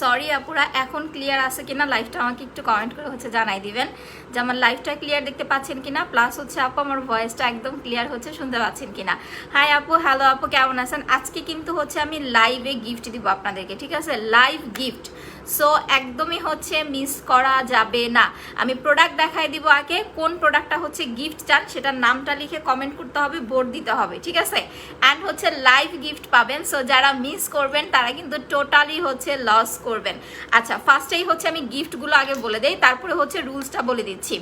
Sorry আপুরা, এখন clear আছে কিনা লাইভটা আমাকে একটু কমেন্ট করে হচ্ছে জানাই দিবেন যে আমার লাইভটা ক্লিয়ার দেখতে পাচ্ছেন কিনা, প্লাস হচ্ছে আপু আমার ভয়েসটা একদম ক্লিয়ার হচ্ছে শুনতে পাচ্ছেন কিনা। হাই আপু, হ্যালো আপু, কেমন আছেন? আজকে কিন্তু হচ্ছে আমি লাইভে গিফট দিব আপনাদেরকে, ঠিক আছে? লাইভ গিফট, সো একদমই হচ্ছে মিস করা যাবে না। আমি প্রোডাক্ট দেখাই দিব, আগে কোন প্রোডাক্টটা হচ্ছে গিফট চান সেটার নামটা লিখে কমেন্ট করতে হবে, বোর্ড দিতে হবে, ঠিক আছে? অ্যান্ড হচ্ছে লাইভ গিফট পাবেন, সো যারা মিস করবেন তারা কিন্তু টোটালি হচ্ছে লস করবেন। আচ্ছা, ফার্স্টেই হচ্ছে আমি গিফটগুলো আগে বলে দেই, তারপরে হচ্ছে রুলসটা বলে দিচ্ছি,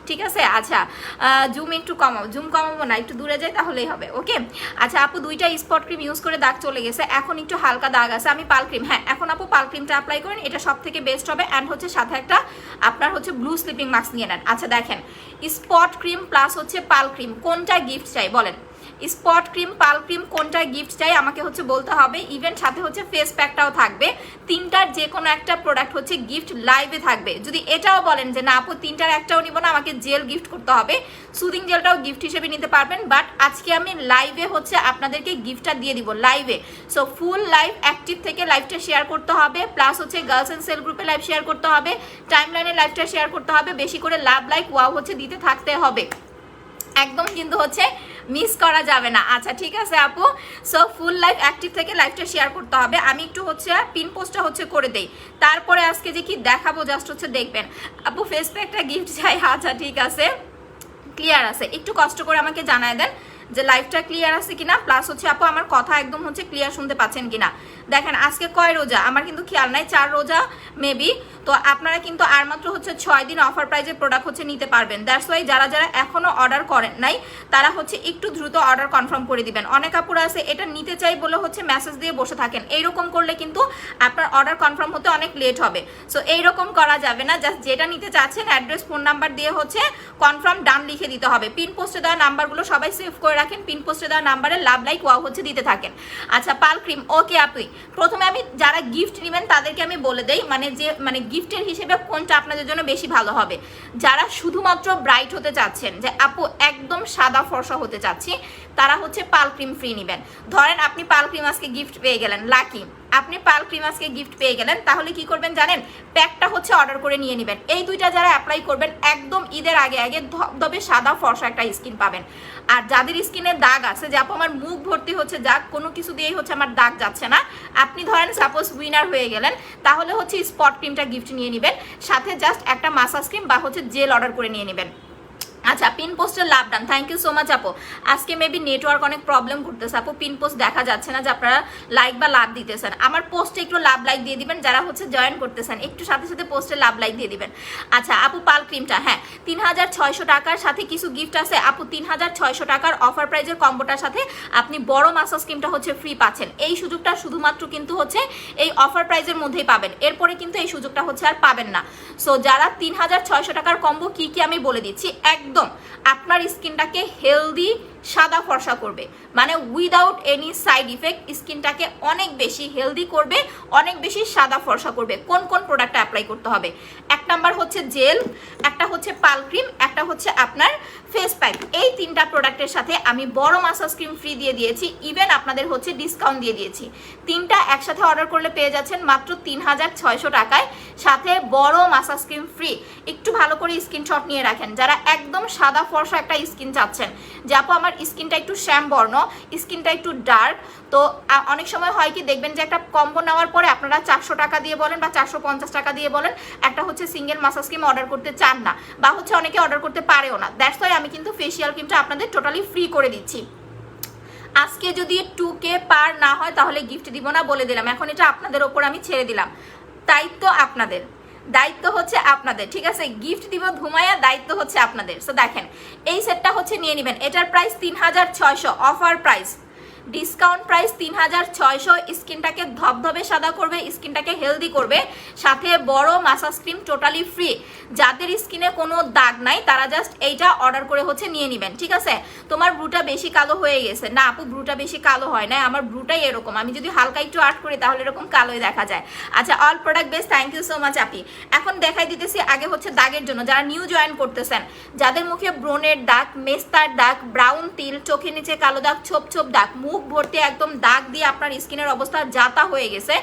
ঠিক আছে? আচ্ছা, জুম একটু কমাও, জুম কমাবো না, একটু দূরে যাই তাহলেই হবে, ওকে? আচ্ছা আপু, দুইটা স্পট ক্রিম ইউজ করে দাগ চলে গেছে, এখন একটু হালকা দাগ আছে, আমি পাল ক্রিম, হ্যাঁ এখন আপু পাল ক্রিমটা অ্যাপ্লাই করেন, এটা সব থেকে বেস্ট হবে। অ্যান্ড হচ্ছে সাথে একটা আপনার হচ্ছে ব্লু স্লিপিং মাস্ক নিয়ে নেন। আচ্ছা দেখেন, স্পট ক্রিম প্লাস হচ্ছে পাল ক্রিম, কোনটা গিফট চাই বলেন? স্পট ক্রিম, পাল ক্রিম, কোনটা গিফট চাই আমাকে হচ্ছে বলতে হবে। ইভেন সাথে হচ্ছে ফেস প্যাকটাও থাকবে, তিনটার যে কোনো একটা প্রোডাক্ট হচ্ছে গিফট লাইভে থাকবে। যদি এটাও বলেন যে না আপু তিনটার একটাও নিব না, আমাকে জেল গিফট করতে হবে, সুদিং জেলটাও গিফট হিসেবে নিতে পারবেন, বাট আজকে আমি লাইভে হচ্ছে আপনাদেরকে গিফটটা দিয়ে দিব লাইভে। সো ফুল লাইভ অ্যাক্টিভ থেকে লাইভটা শেয়ার করতে হবে, প্লাস হচ্ছে গার্লস অ্যান্ড সেল গ্রুপে লাইভ শেয়ার করতে হবে, টাইম লাইনে লাইভটা শেয়ার করতে হবে, বেশি করে লাভ লাইক ওয়াও হচ্ছে দিতে থাকতে হবে, একদম কিন্তু হচ্ছে মিস করা যাবে না। আচ্ছা ঠিক আছে আপু, সো ফুল লাইভ অ্যাক্টিভ থেকে লাইভটা শেয়ার করতে হবে। আমি একটু হচ্ছে পিন পোস্টটা হচ্ছে করে দেই, তারপরে আজকে যে কি দেখাবো জাস্ট হচ্ছে দেখবেন। আপু ফেস প্যাকটা গিফট চাই, আচ্ছা ঠিক আছে, ক্লিয়ার আছে, একটু কষ্ট করে আমাকে জানায় দেন যে লাইভটা ক্লিয়ার আছে কিনা, প্লাস হচ্ছে আপু আমার কথা একদম হচ্ছে ক্লিয়ার শুনতে পাচ্ছেন কিনা। দেখেন আজকে কয় রোজা আমার কিন্তু খেয়াল নাই, 4 রোজা মেবি, তো আপনারা কিন্তু আর মাত্র হচ্ছে 6 দিন অফার প্রাইজের প্রোডাক্ট হচ্ছে নিতে পারবেন। দ্যাটস ওয়াই যারা যারা এখনো অর্ডার করেন নাই তারা হচ্ছে একটু দ্রুত অর্ডার কনফার্ম করে দিবেন। অনেক আপুরা আছে এটা নিতে চাই বলে হচ্ছে মেসেজ দিয়ে বসে থাকেন, এইরকম করলে কিন্তু আপনার অর্ডার কনফার্ম হতে অনেক লেট হবে। সো এইরকম করা যাবে না, জাস্ট যেটা নিতে চাচ্ছেন অ্যাড্রেস ফোন নাম্বার দিয়ে হচ্ছে কনফার্ম ডান লিখে দিতে হবে। পিন পোস্টে দেওয়া নাম্বারগুলো সবাই সেভ করে রাখেন, পিন পোস্টে দেওয়া নাম্বারে লাভ লাইক ওয়াও হচ্ছে দিতে থাকেন। আচ্ছা পাল ক্রিম, ওকে আপনি প্রথমে আমি যারা গিফট নেবেন তাদেরকে আমি বলে দেই মানে গিফটের হিসেবে কোনটা আপনাদের জন্য বেশি ভালো হবে। যারা শুধুমাত্র ব্রাইট হতে চাচ্ছেন যে আপু একদম সাদা ফর্সা হতে চাচ্ছি, তারা হচ্ছে পাল ক্রিম ফ্রি নেবেন। ধরেন আপনি পাল ক্রিম আজকে গিফট পেয়ে গেলেন, লাকি আপনি পাল ক্রিম আজকে গিফট পেয়ে গেলেন, তাহলে কি করবেন জানেন? প্যাকটা হচ্ছে অর্ডার করে নিয়ে নেবেন। এই দুইটা যারা অ্যাপ্লাই করবেন একদম ঈদের আগে আগে ধবধবে সাদা ফর্সা একটা স্কিন পাবেন। আর যাদের স্কিনের দাগ আছে যে আপু আমার মুখ ভর্তি হচ্ছে দাগ, কোনো কিছু দিয়েই হচ্ছে আমার দাগ যাচ্ছে না, আপনি ধরেন সাপোজ উইনার হয়ে গেলেন, তাহলে হচ্ছে স্পট ক্রিমটা গিফট নিয়ে নেবেন, সাথে জাস্ট একটা মাসাজ ক্রিম বা হচ্ছে জেল অর্ডার করে নিয়ে নেবেন। আচ্ছা পিন পোস্টের লাভ ডান, থ্যাংক ইউ সো মাচ আপু। আজকে মেবি নেটওয়ার্ক অনেক প্রবলেম করতেছে আপু, পিন পোস্ট দেখা যাচ্ছে না যে আপনারা লাইক বা লাভ দিতেছেন। আমার পোস্টে একটু লাভ লাইক দিয়ে দিবেন, যারা হচ্ছে জয়েন করতেছেন একটু সাথে সাথে পোস্টে লাভ লাইক দিয়ে দিবেন। আচ্ছা আপু পাল ক্রিমটা, হ্যাঁ 3600 টাকার সাথে কিছু গিফট আছে আপু, 3600 টাকার অফার প্রাইজের কম্বোটার সাথে আপনি বড় মাসাজ ক্রিমটা হচ্ছে ফ্রি পাচ্ছেন। এই সুযোগটা শুধুমাত্র কিন্তু হচ্ছে এই অফার প্রাইজের মধ্যেই পাবেন, এরপরে কিন্তু এই সুযোগটা হচ্ছে আর পাবেন না। সো যারা 3600 টাকার কম্বো কি কি আমি বলে দিচ্ছি, একদম আপনার স্কিনটাকে হেলদি সাদা ফর্সা করবে, মানে উইদাউট এনি সাইড ইফেক্ট স্কিনটাকে অনেক বেশি হেলদি করবে, অনেক বেশি সাদা ফর্সা করবে। কোন কোন প্রোডাক্টটা অ্যাপ্লাই করতে হবে? এক নাম্বার হচ্ছে জেল, একটা হচ্ছে পাল ক্রিম, একটা হচ্ছে আপনার ফেস প্যাক। এই তিনটা প্রোডাক্টের সাথে আমি বড় মাসাজ ক্রিম ফ্রি দিয়ে দিয়েছি, ইভেন আপনাদের হচ্ছে ডিসকাউন্ট দিয়ে দিয়েছি। তিনটা একসাথে অর্ডার করলে পেয়ে যাচ্ছেন মাত্র 3600 টাকায়, সাথে বড় মাসাজ ক্রিম ফ্রি। একটু ভালো করে স্ক্রিনশট নিয়ে রাখেন যারা একদম সাদা ফর্সা একটা স্কিন চাচ্ছেন, যে আপু আমার স্কিনটা একটু শ্যাম বর্ণ, স্কিনটা একটু ডার্ক। তো অনেক সময় হয় কি দেখবেন যে একটা কম্বো নেওয়ার পরে আপনারা 400 টাকা দিয়ে বলেন বা 450 টাকা দিয়ে বলেন একটা হচ্ছে সিঙ্গেল মাসাজ ক্রিম অর্ডার করতে চান না, বা হচ্ছে অনেকে অর্ডার করতে পারেও না। দ্যাটস ওয়াই আমি কিন্তু ফেসিয়াল ক্রিমটা আপনাদের টোটালি ফ্রি করে দিচ্ছি। আজকে যদি 2K পার না হয় তাহলে গিফট দিব না, বলে দিলাম। এখন এটা আপনাদের ওপর আমি ছেড়ে দিলাম, দায়িত্ব আপনাদের, দায়িত্ব হচ্ছে আপনাদের, ঠিক আছে? গিফট দিব ধুমায়া, দায়িত্ব হচ্ছে আপনাদের। সো দেখেন এই সেটটা হচ্ছে নিয়ে নেবেন, এটার price 3600, offer price, discount price 3600। স্কিনটাকে ধবধবে সাদা করবে, স্কিনটাকে হেলদি করবে, সাথে বড় মাসাজ ক্রিম টোটালি ফ্রি। যাদের স্কিনে কোনো দাগ নাই তারা জাস্ট এইটা অর্ডার করে হচ্ছে নিয়ে নেবেন, ঠিক আছে? তোমার ব্রুটা বেশি কালো হয়ে গেছে, না আপু ব্রুটা বেশি কালো হয় না, আমার ব্রুটাই এরকম, আমি যদি হালকা একটু আর্ট করি তাহলে এরকম কালোই দেখা যায়। আচ্ছা all product best, thank you so much আপি। এখন দেখাই দিতেছি আগে হচ্ছে দাগের জন্য, যারা নিউ জয়েন করতেছেন, যাদের মুখে ব্রণের দাগ, মেস্তার দাগ, ব্রাউন তিল, চোখের নিচে কালো দাগ, ছোপ ছোপ দাগ, মুখ মুখ ভর্তি একদম দাগ দিয়ে আপনার স্কিনের অবস্থা যাতা হয়ে গেছে,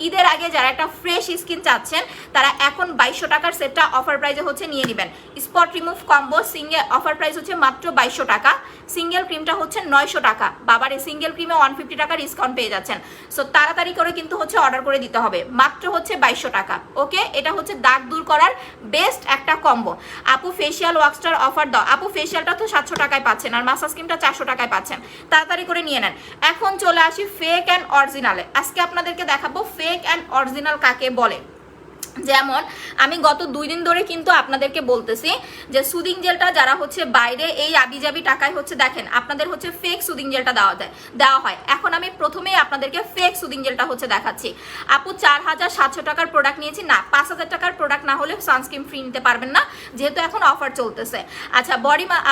ঈদের আগে যারা একটা ফ্রেশ স্কিন চাচ্ছেন তারা এখন 2200 টাকার সেটটা অফার প্রাইসে হচ্ছে নিয়ে নেবেন। Spot remove combo single offer price হচ্ছে মাত্র 2200 টাকা, সিঙ্গেল ক্রিমটা হচ্ছে 900 টাকা। বাবার এই সিঙ্গেল ক্রিমে 150 টাকা ডিসকাউন্ট পেয়ে যাচ্ছেন। সো তাড়াতাড়ি করে কিন্তু হচ্ছে অর্ডার করে দিতে হবে, মাত্র হচ্ছে 2200 টাকা। ওকে, এটা হচ্ছে দাগ দূর করার বেস্ট একটা কম্বো। আপু ফেসিয়াল ওয়াক্সটার অফার দাও। আপু ফেসিয়ালটা তো 700 টাকায় পাচ্ছেন আর মাসাজ ক্রিমটা 400 টাকায় পাচ্ছেন, তাড়াতাড়ি করে নিয়ে নেন। এখন চলে আসি ফেক অ্যান্ড অরিজিনালে। আজকে আপনাদেরকে দেখাবো ফেক অ্যান্ড অরিজিনাল কাকে বলে। যেমন আমি গত 2 দিন ধরে কিন্তু আপনাদেরকে বলতেছি যে সুদিং জেলটা যারা হচ্ছে বাইরে এই আবিজাবি টাকায় হচ্ছে দেখেন আপনাদের হচ্ছে ফেক সুদিং জেলটা দেওয়া হয়। এখন আমি প্রথমেই আপনাদেরকে ফেক সুদিং জেলটা হচ্ছে দেখাচ্ছি। আপু 4700 টাকার প্রোডাক্ট নিয়েছি না, 5000 টাকার প্রোডাক্ট না হলে সানস্ক্রিন ফ্রি নিতে পারবেন না, যেহেতু এখন অফার চলতেছে। আচ্ছা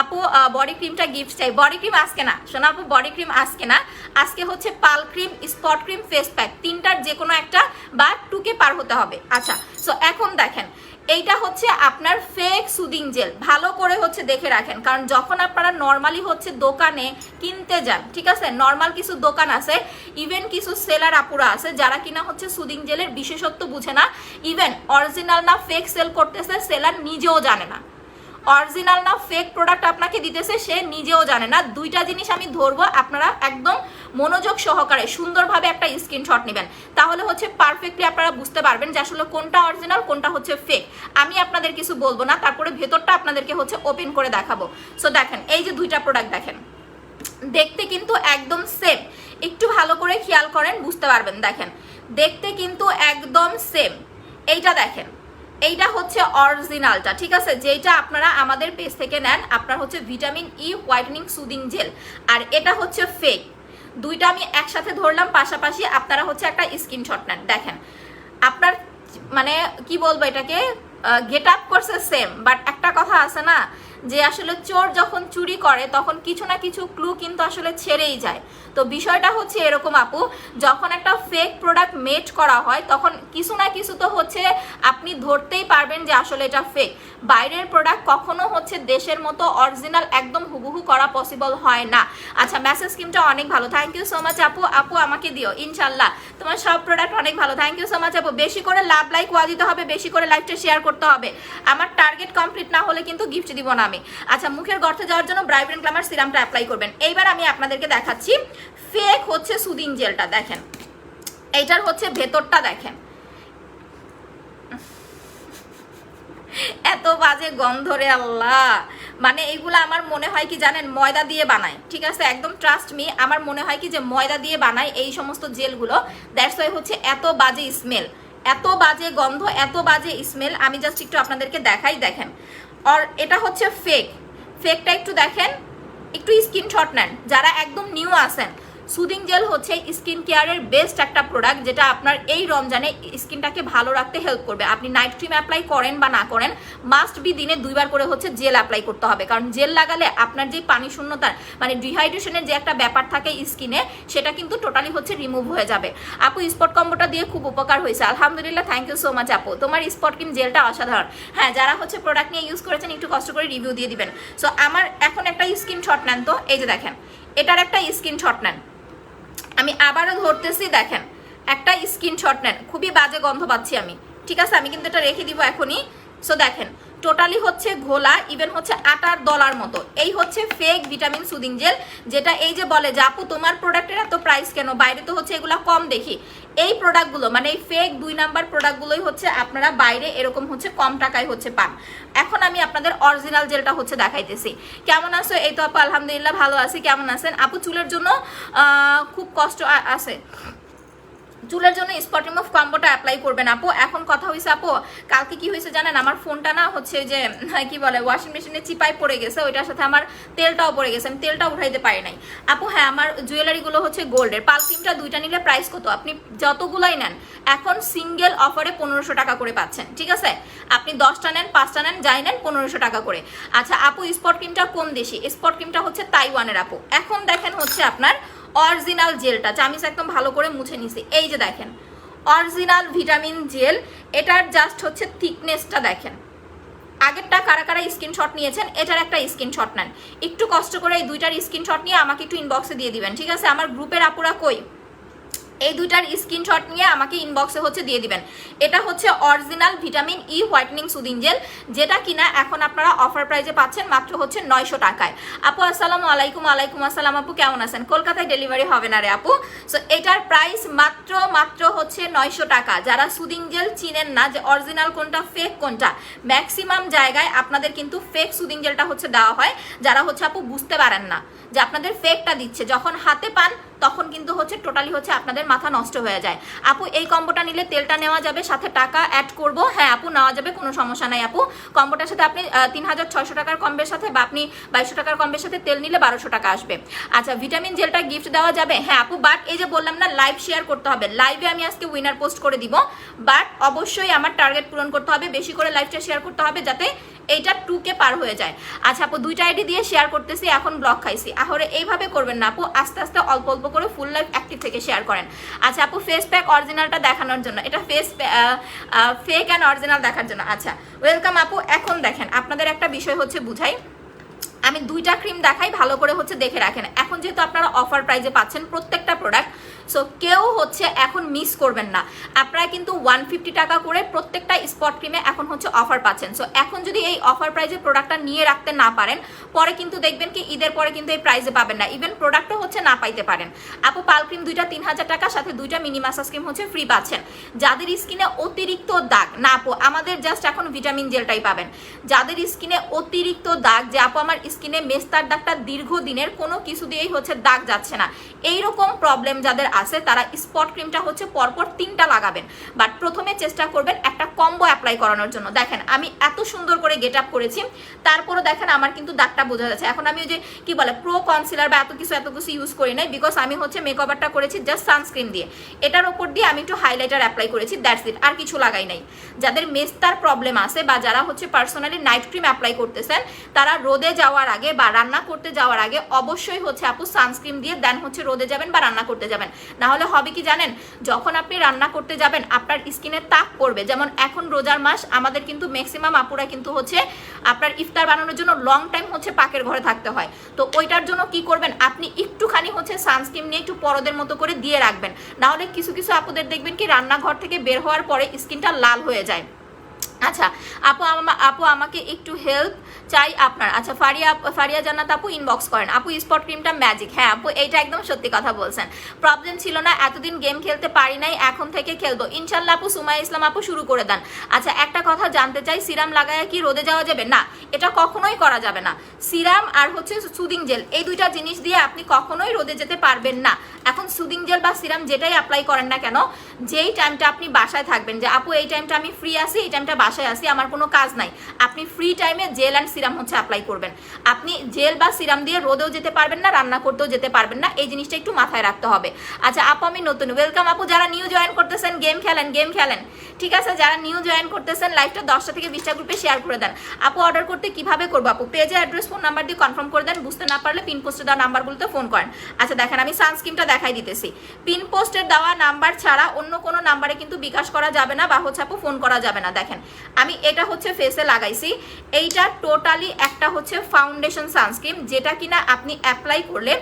আপু বডি ক্রিমটা গিফট চাই। বডি ক্রিম আজকে না শোনা আপু, বডি ক্রিম আজকে না, আজকে হচ্ছে পাল cream, spot cream, face pack, তিনটার যে কোনো একটা বা 2K পার হতে হবে। আচ্ছা সো এখন দেখেন এইটা হচ্ছে আপনার ফেক সুদিং জেল, ভালো করে হচ্ছে দেখে রাখেন, কারণ যখন আপনারা নর্মালি হচ্ছে দোকানে কিনতে যান, ঠিক আছে, নর্মাল কিছু দোকান আছে, ইভেন কিছু সেলার আপুরা আছে যারা কিনা হচ্ছে সুদিং জেলের বিশেষত্ব বুঝে না, ইভেন অরিজিনাল না ফেক সেল করতেছে সেলার নিজেও জানে না, অরিজিনাল না ফেক প্রোডাক্ট আপনাকে দিতেছে সে নিজেও জানে না। দুইটা জিনিস আমি ধরবো, আপনারা একদম মনোযোগ সহকারে সুন্দরভাবে একটা স্ক্রিনশট নেবেন, তাহলে হচ্ছে পারফেক্টলি আপনারা বুঝতে পারবেন যে আসলে কোনটা অরিজিনাল কোনটা হচ্ছে ফেক। আমি আপনাদের কিছু বলবো না, তারপরে ভেতরটা আপনাদেরকে হচ্ছে ওপেন করে দেখাবো। সো দেখেন এই যে দুইটা প্রোডাক্ট দেখেন, দেখতে কিন্তু একদম সেম, একটু ভালো করে খেয়াল করেন বুঝতে পারবেন। দেখেন দেখতে কিন্তু একদম সেম। এইটা দেখেন, এইটা হচ্ছে অরিজিনালটা, ঠিক আছে, যেটা আপনারা আমাদের পেজ থেকে নেন, আপনার হচ্ছে vitamin E whitening soothing gel, আর এটা হচ্ছে ফেক। দুইটা আমি একসাথে ধরলাম পাশাপাশি, আপনারা হচ্ছে একটা স্ক্রিনশট নেন। দেখেন আপনার মানে কি বলবো এটাকে, গেট আপ করছে সেম, বাট একটা কথা আছে না যে আসলে চোর যখন চুরি করে তখন কিছু না কিছু ক্লু কিন্তু আসলে ছেড়েই যায়। তো বিষয়টা হচ্ছে এরকম আপু, যখন একটা ফেক প্রোডাক্ট মেড করা হয় তখন কিছু না কিছু তো হচ্ছে আপনি ধরতেই পারবেন যে আসলে এটা ফেক। বাইরের প্রোডাক্ট কখনো হচ্ছে দেশের মতো অরিজিনাল একদম হুবহু করা পসিবল হয় না। আচ্ছা মেসেজ স্কিমটা অনেক ভালো, থ্যাংক ইউ সো মাচ আপু। আপু আমাকে দিও ইনশাল্লাহ, তোমার সব প্রোডাক্ট অনেক ভালো, থ্যাংক ইউ সো মাচ আপু। বেশি করে লাভ লাইক ওয়া দিতে হবে, বেশি করে লাইভটা শেয়ার করতে হবে, আমার টার্গেট কমপ্লিট না হলে কিন্তু গিফট দিব না আমি। আচ্ছা মুখের গর্তে যাওয়ার জন্য ব্রাইট গ্ল্যামার সিরামটা অ্যাপ্লাই করবেন। এইবার আমি আপনাদেরকে দেখাচ্ছি ফেক হচ্ছে সুদিং জেলটা। দেখেন এইটার হচ্ছে ভেতরটা দেখেন, এত বাজে গন্ধ রে আল্লাহ, মানে এইগুলো আমার মনে হয় কি জানেন ময়দা দিয়ে বানায়, ঠিক আছে, একদম ট্রাস্ট মি, আমার মনে হয় কি যে ময়দা দিয়ে বানায় এই সমস্ত জেলগুলো, দ্যাটস ওয়াই হচ্ছে এত বাজে স্মেল, এত বাজে গন্ধ, এত বাজে স্মেল। আমি জাস্ট একটু আপনাদেরকে দেখাই, দেখেন। আর এটা হচ্ছে ফেক, ফেকটা একটু দেখেন, একটু স্ক্রিনশট নেন যারা একদম নিউ আসেন। সুদিং জেল হচ্ছে স্কিন কেয়ারের বেস্ট একটা প্রোডাক্ট, যেটা আপনার এই রমজানে স্কিনটাকে ভালো রাখতে হেল্প করবে। আপনি নাইট ক্রিম অ্যাপ্লাই করেন বা না করেন, মাস্ট বি দিনে 2 বার করে হচ্ছে জেল অ্যাপ্লাই করতে হবে, কারণ জেল লাগালে আপনার যে পানি শূন্যতার মানে ডিহাইড্রেশনের যে একটা ব্যাপার থাকে স্কিনে, সেটা কিন্তু টোটালি হচ্ছে রিমুভ হয়ে যাবে। আপু স্পট কম্বোটা দিয়ে খুব উপকার হয়েছে, আলহামদুলিল্লাহ, থ্যাংক ইউ সো মাচ আপু। তোমার স্পট ক্রিম জেলটা অসাধারণ। হ্যাঁ যারা হচ্ছে প্রোডাক্ট নিয়ে ইউজ করেছেন একটু কষ্ট করে রিভিউ দিয়ে দিবেন। সো আমার এখন একটা স্ক্রিনশট নেন তো, এই যে দেখেন এটার একটা স্ক্রিনশট নেন, আমি আবারও ধরতেছি, দেখেন একটা স্ক্রিনশট নেন, খুবই বাজে গন্ধ পাচ্ছি আমি, ঠিক আছে, আমি কিন্তু এটা রেখে দিব এখনই। সো দেখেন টোটালি হচ্ছে ঘোলা, ইভেন হচ্ছে আটার দলার মতো। এই হচ্ছে ফেক ভিটামিন সুদিং জেল, যেটা এই যে বলে যে আপু তোমার প্রোডাক্টের এত প্রাইস কেন, বাইরে তো হচ্ছে এগুলো কম দেখি। এই প্রোডাক্টগুলো মানে এই ফেক 2 নাম্বার প্রোডাক্টগুলোই হচ্ছে আপনারা বাইরে এরকম হচ্ছে কম টাকায় হচ্ছে পান। এখন আমি আপনাদের অরিজিনাল জেলটা হচ্ছে দেখাইতেছি। কেমন আছো? এই তো আপু আলহামদুলিল্লাহ ভালো আছি, কেমন আছেন আপু? চুলের জন্য খুব কষ্ট আছে, চুলের জন্য স্পট রিমুভ কম্বোটা অ্যাপ্লাই করবেন আপু। এখন কথা হয়েছে আপু, কালকে কি হয়েছে জানেন, আমার ফোনটা না হচ্ছে যে কি বলে ওয়াশিং মেশিনে চিপাই পড়ে গেছে, ওইটার সাথে আমার তেলটাও পড়ে গেছে, আমি তেলটা উঠাইতে পারি নাই আপু। হ্যাঁ আমার জুয়েলারিগুলো হচ্ছে গোল্ডের। পাল ক্রিমটা 2টা নিলে প্রাইস কত? আপনি যতগুলাই নেন এখন সিঙ্গেল অফারে 1500 টাকা করে পাচ্ছেন, ঠিক আছে, আপনি 10টা নেন 5টা নেন যাই নেন 1500 টাকা করে। আচ্ছা আপু স্পট ক্রিমটা কোন দেশি? স্পট ক্রিমটা হচ্ছে তাইওয়ানের আপু। এখন দেখেন হচ্ছে আপনার অরিজিনাল জেলটা, চামিচ একদম ভালো করে মুছে নিছি, এই যে দেখেন অরিজিনাল ভিটামিন জেল, এটার জাস্ট হচ্ছে থিকনেসটা দেখেন, আগেরটা কারা কারা স্ক্রিনশট নিয়েছেন এটার একটা স্ক্রিনশট নেন, একটু কষ্ট করে এই দুইটার স্ক্রিনশট নিয়ে আমাকে একটু ইনবক্সে দিয়ে দিবেন, ঠিক আছে? আমার গ্রুপের আপুরা কই, এই দুইটার স্ক্রিনশট নিয়ে আমাকে ইনবক্সে হচ্ছে দিয়ে দিবেন। এটা হচ্ছে original vitamin E whitening soothing jail, যেটা কিনা এখন আপনারা অফার প্রাইজে পাচ্ছেন মাত্র হচ্ছে 900 টাকায়। আপু আসসালামু আলাইকুম। আলাইকুম আসসালাম আপু, কেমন আছেন? কলকাতায় ডেলিভারি হবে না রে আপু। সো এটার প্রাইস মাত্র হচ্ছে 900 টাকা। যারা সুদিং জেল চিনেন না যে অরিজিনাল কোনটা ফেক কোনটা, ম্যাক্সিমাম জায়গায় আপনাদের কিন্তু ফেক সুদিং জেলটা হচ্ছে দেওয়া হয়, যারা হচ্ছে আপু বুঝতে পারেন না যে আপনাদের ফেকটা দিচ্ছে, যখন হাতে পান তখন কিন্তু হচ্ছে টোটালি হচ্ছে আপনাদের মাথা নষ্ট হয়ে যায়। আপু এই কম্বোটা নিলে তেলটা নেওয়া যাবে, সাথে টাকা অ্যাড করব? হ্যাঁ আপু নেওয়া যাবে, কোনো সমস্যা নাই আপু। কম্বোটার সাথে আপনি 3600 টাকার কম্বের সাথে বা আপনি 2200 টাকার কম্বের সাথে তেল নিলে 1200 টাকা আসবে। আচ্ছা ভিটামিন জেলটা গিফট দেওয়া যাবে? হ্যাঁ আপু, বাট এই যে বললাম না লাইভ শেয়ার করতে হবে, লাইভে আমি আজকে উইনার পোস্ট করে দিব, বাট অবশ্যই আমার টার্গেট পূরণ করতে হবে, বেশি করে লাইভটা শেয়ার করতে হবে যাতে এইটা 2K পার হয়ে যায়। আচ্ছা আপু দুইটা আইডি দিয়ে শেয়ার করতেছি, এখন ব্লক খাইছি, আহরে এইভাবে করবেন না আপু, আস্তে আস্তে অল্প অল্প করে ফুল লাইভ অ্যাক্টিভ থেকে শেয়ার করেন। আচ্ছা আপু ফেস প্যাক অরিজিনালটা দেখানোর জন্য, এটা ফেক অ্যান্ড অরিজিনাল দেখার জন্য। আচ্ছা ওয়েলকাম আপু। এখন দেখেন আপনাদের একটা বিষয় হচ্ছে বুঝাই, আমি দুইটা ক্রিম দেখাই, ভালো করে হচ্ছে দেখে রাখেন। এখন যেহেতু আপনারা অফার প্রাইজে পাচ্ছেন প্রত্যেকটা প্রোডাক্ট, সো কেউ হচ্ছে এখন মিস করবেন না। আপনারা কিন্তু 150 টাকা করে প্রত্যেকটা স্পট ক্রিমে এখন হচ্ছে অফার পাচ্ছেন। সো এখন যদি এই অফার প্রাইজে প্রোডাক্টটা নিয়ে রাখতে না পারেন, পরে কিন্তু দেখবেন কি ঈদের পরে কিন্তু এই প্রাইজে পাবেন না, ইভেন প্রোডাক্টও হচ্ছে না পাইতে পারেন। আপু পাল ক্রিম দুইটা 3000 টাকা, সাথে দুইটা মিনি মাসাজ ক্রিম হচ্ছে ফ্রি পাচ্ছেন। যাদের স্কিনে অতিরিক্ত দাগ, না আপু আমাদের জাস্ট এখন ভিটামিন জেলটাই পাবেন। যাদের স্কিনে অতিরিক্ত দাগ, যে আপু আমার স্কিনে মেস্তার দাগটা দীর্ঘদিনের, কোনো কিছু দিয়েই হচ্ছে দাগ যাচ্ছে না, এইরকম প্রবলেম যাদের আছে তারা স্পট ক্রিমটা হচ্ছে পরপর 3টা লাগাবেন, বাট প্রথমে চেষ্টা করবেন একটা কম্বো অ্যাপ্লাই করানোর জন্য। দেখেন আমি এত সুন্দর করে গেট আপ করেছি, তারপরও দেখেন আমার কিন্তু দাগটা বোঝা যাচ্ছে। এখন আমি ওই যে কি বলে প্রো কনসিলার বা এত কিছু ইউজ করি নাই, বিকজ আমি হচ্ছে মেকআপটা করেছি জাস্ট সানস্ক্রিন দিয়ে, এটার উপর দিয়ে আমি একটু হাইলাইটার অ্যাপ্লাই করেছি, দ্যাটস ইট, আর কিছু লাগাই নাই। যাদের মেস্তার প্রবলেম আছে বা যারা হচ্ছে পার্সোনালি নাইট ক্রিম অ্যাপ্লাই করতেছেন, তারা রোদে যাওয়ার আগে বা রান্না করতে যাওয়ার আগে অবশ্যই হচ্ছে আপু সানস্ক্রিন দিয়ে দেন হচ্ছে রোদে যাবেন বা রান্না করতে যাবেন। না হলে হবে কি জানেন, যখন আপনি রান্না করতে যাবেন আপনার স্কিনে তাপ পড়বে। যেমন এখন রোজার মাস, আমাদের কিন্তু ম্যাক্সিমাম আপুরা কিন্তু হচ্ছে আপনার ইফতার বানানোর জন্য লং টাইম হচ্ছে পাকের ঘরে থাকতে হয়। তো ওইটার জন্য কি করবেন, আপনি একটুখানি হচ্ছে সানস্ক্রিন নিয়ে একটু পরদের মতো করে দিয়ে রাখবেন। না হলে কিছু কিছু আপুদের দেখবেন কি রান্নাঘর থেকে বের হওয়ার পরে স্কিনটা লাল হয়ে যায়। আচ্ছা আপু আমাকে একটু হেল্প চাই আপনার। আচ্ছা ফারিয়া জান্নাত আপু ইনবক্স করেন, আপু স্পট ক্রিমটা ম্যাজিক। হ্যাঁ আপু এইটা একদম সত্যি কথা বলছেন, প্রবলেম ছিল না, এতদিন গেম খেলতে পারি নাই, এখন থেকে খেলবো ইনশাল্লাহ। আপু সুমাইয়া ইসলাম আপু শুরু করে দেন। আচ্ছা একটা কথা জানতে চাই, সিরাম লাগায় কি রোদে যাওয়া যাবে? না, এটা কখনোই করা যাবে না। সিরাম আর হচ্ছে সুদিং জেল, এই দুইটা জিনিস দিয়ে আপনি কখনোই রোদে যেতে পারবেন না। এখন সুদিং জেল বা সিরাম যেটাই অ্যাপ্লাই করেন না কেন, যেই টাইমটা আপনি বাসায় থাকবেন, যে আপু এই টাইমটা আমি ফ্রি আছি, এই টাইমটা বাসায় আছি, আমার কোনো কাজ নাই, আপনি ফ্রি টাইমে জেল অ্যান্ড সিরাম হচ্ছে অ্যাপ্লাই করবেন। আপনি জেল বা সিরাম দিয়ে রোদেও যেতে পারবেন না, রান্না করতেও যেতে পারবেন না, এই জিনিসটা একটু মাথায় রাখতে হবে। আচ্ছা আপু আমি নতুন, ওয়েলকাম আপু। যারা নিউ জয়েন করতেছেন গেম খেলেন, ঠিক আছে? যারা নিউ জয়েন করতেছেন লাইভটা 10টা থেকে 20টা গ্রুপে শেয়ার করে দেন। আপু অর্ডার করতে কিভাবে করবো? আপু পেজে অ্যাড্রেস ফোন নাম্বার দিয়ে কনফার্ম করে দেন, বুঝতে না পারলে পিন পোস্টে দেওয়া নাম্বারগুলোতে ফোন করেন। আচ্ছা দেখেন আমি সানস্ক্রিনটা দেখাই দিতেছি, পিন পোস্টের দেওয়া নাম্বার ছাড়া অন্য কোনো নাম্বারে কিন্তু বিকাশ করা যাবে না বা হচ্ছে আপু ফোন করা যাবে না। দেখেন আমি এটা হচ্ছে ফেসে লাগাইছি, এইটা টোটালি একটা হচ্ছে ফাউন্ডেশন সানস্ক্রিন, যেটা কিনা আপনি অ্যাপ্লাই করলে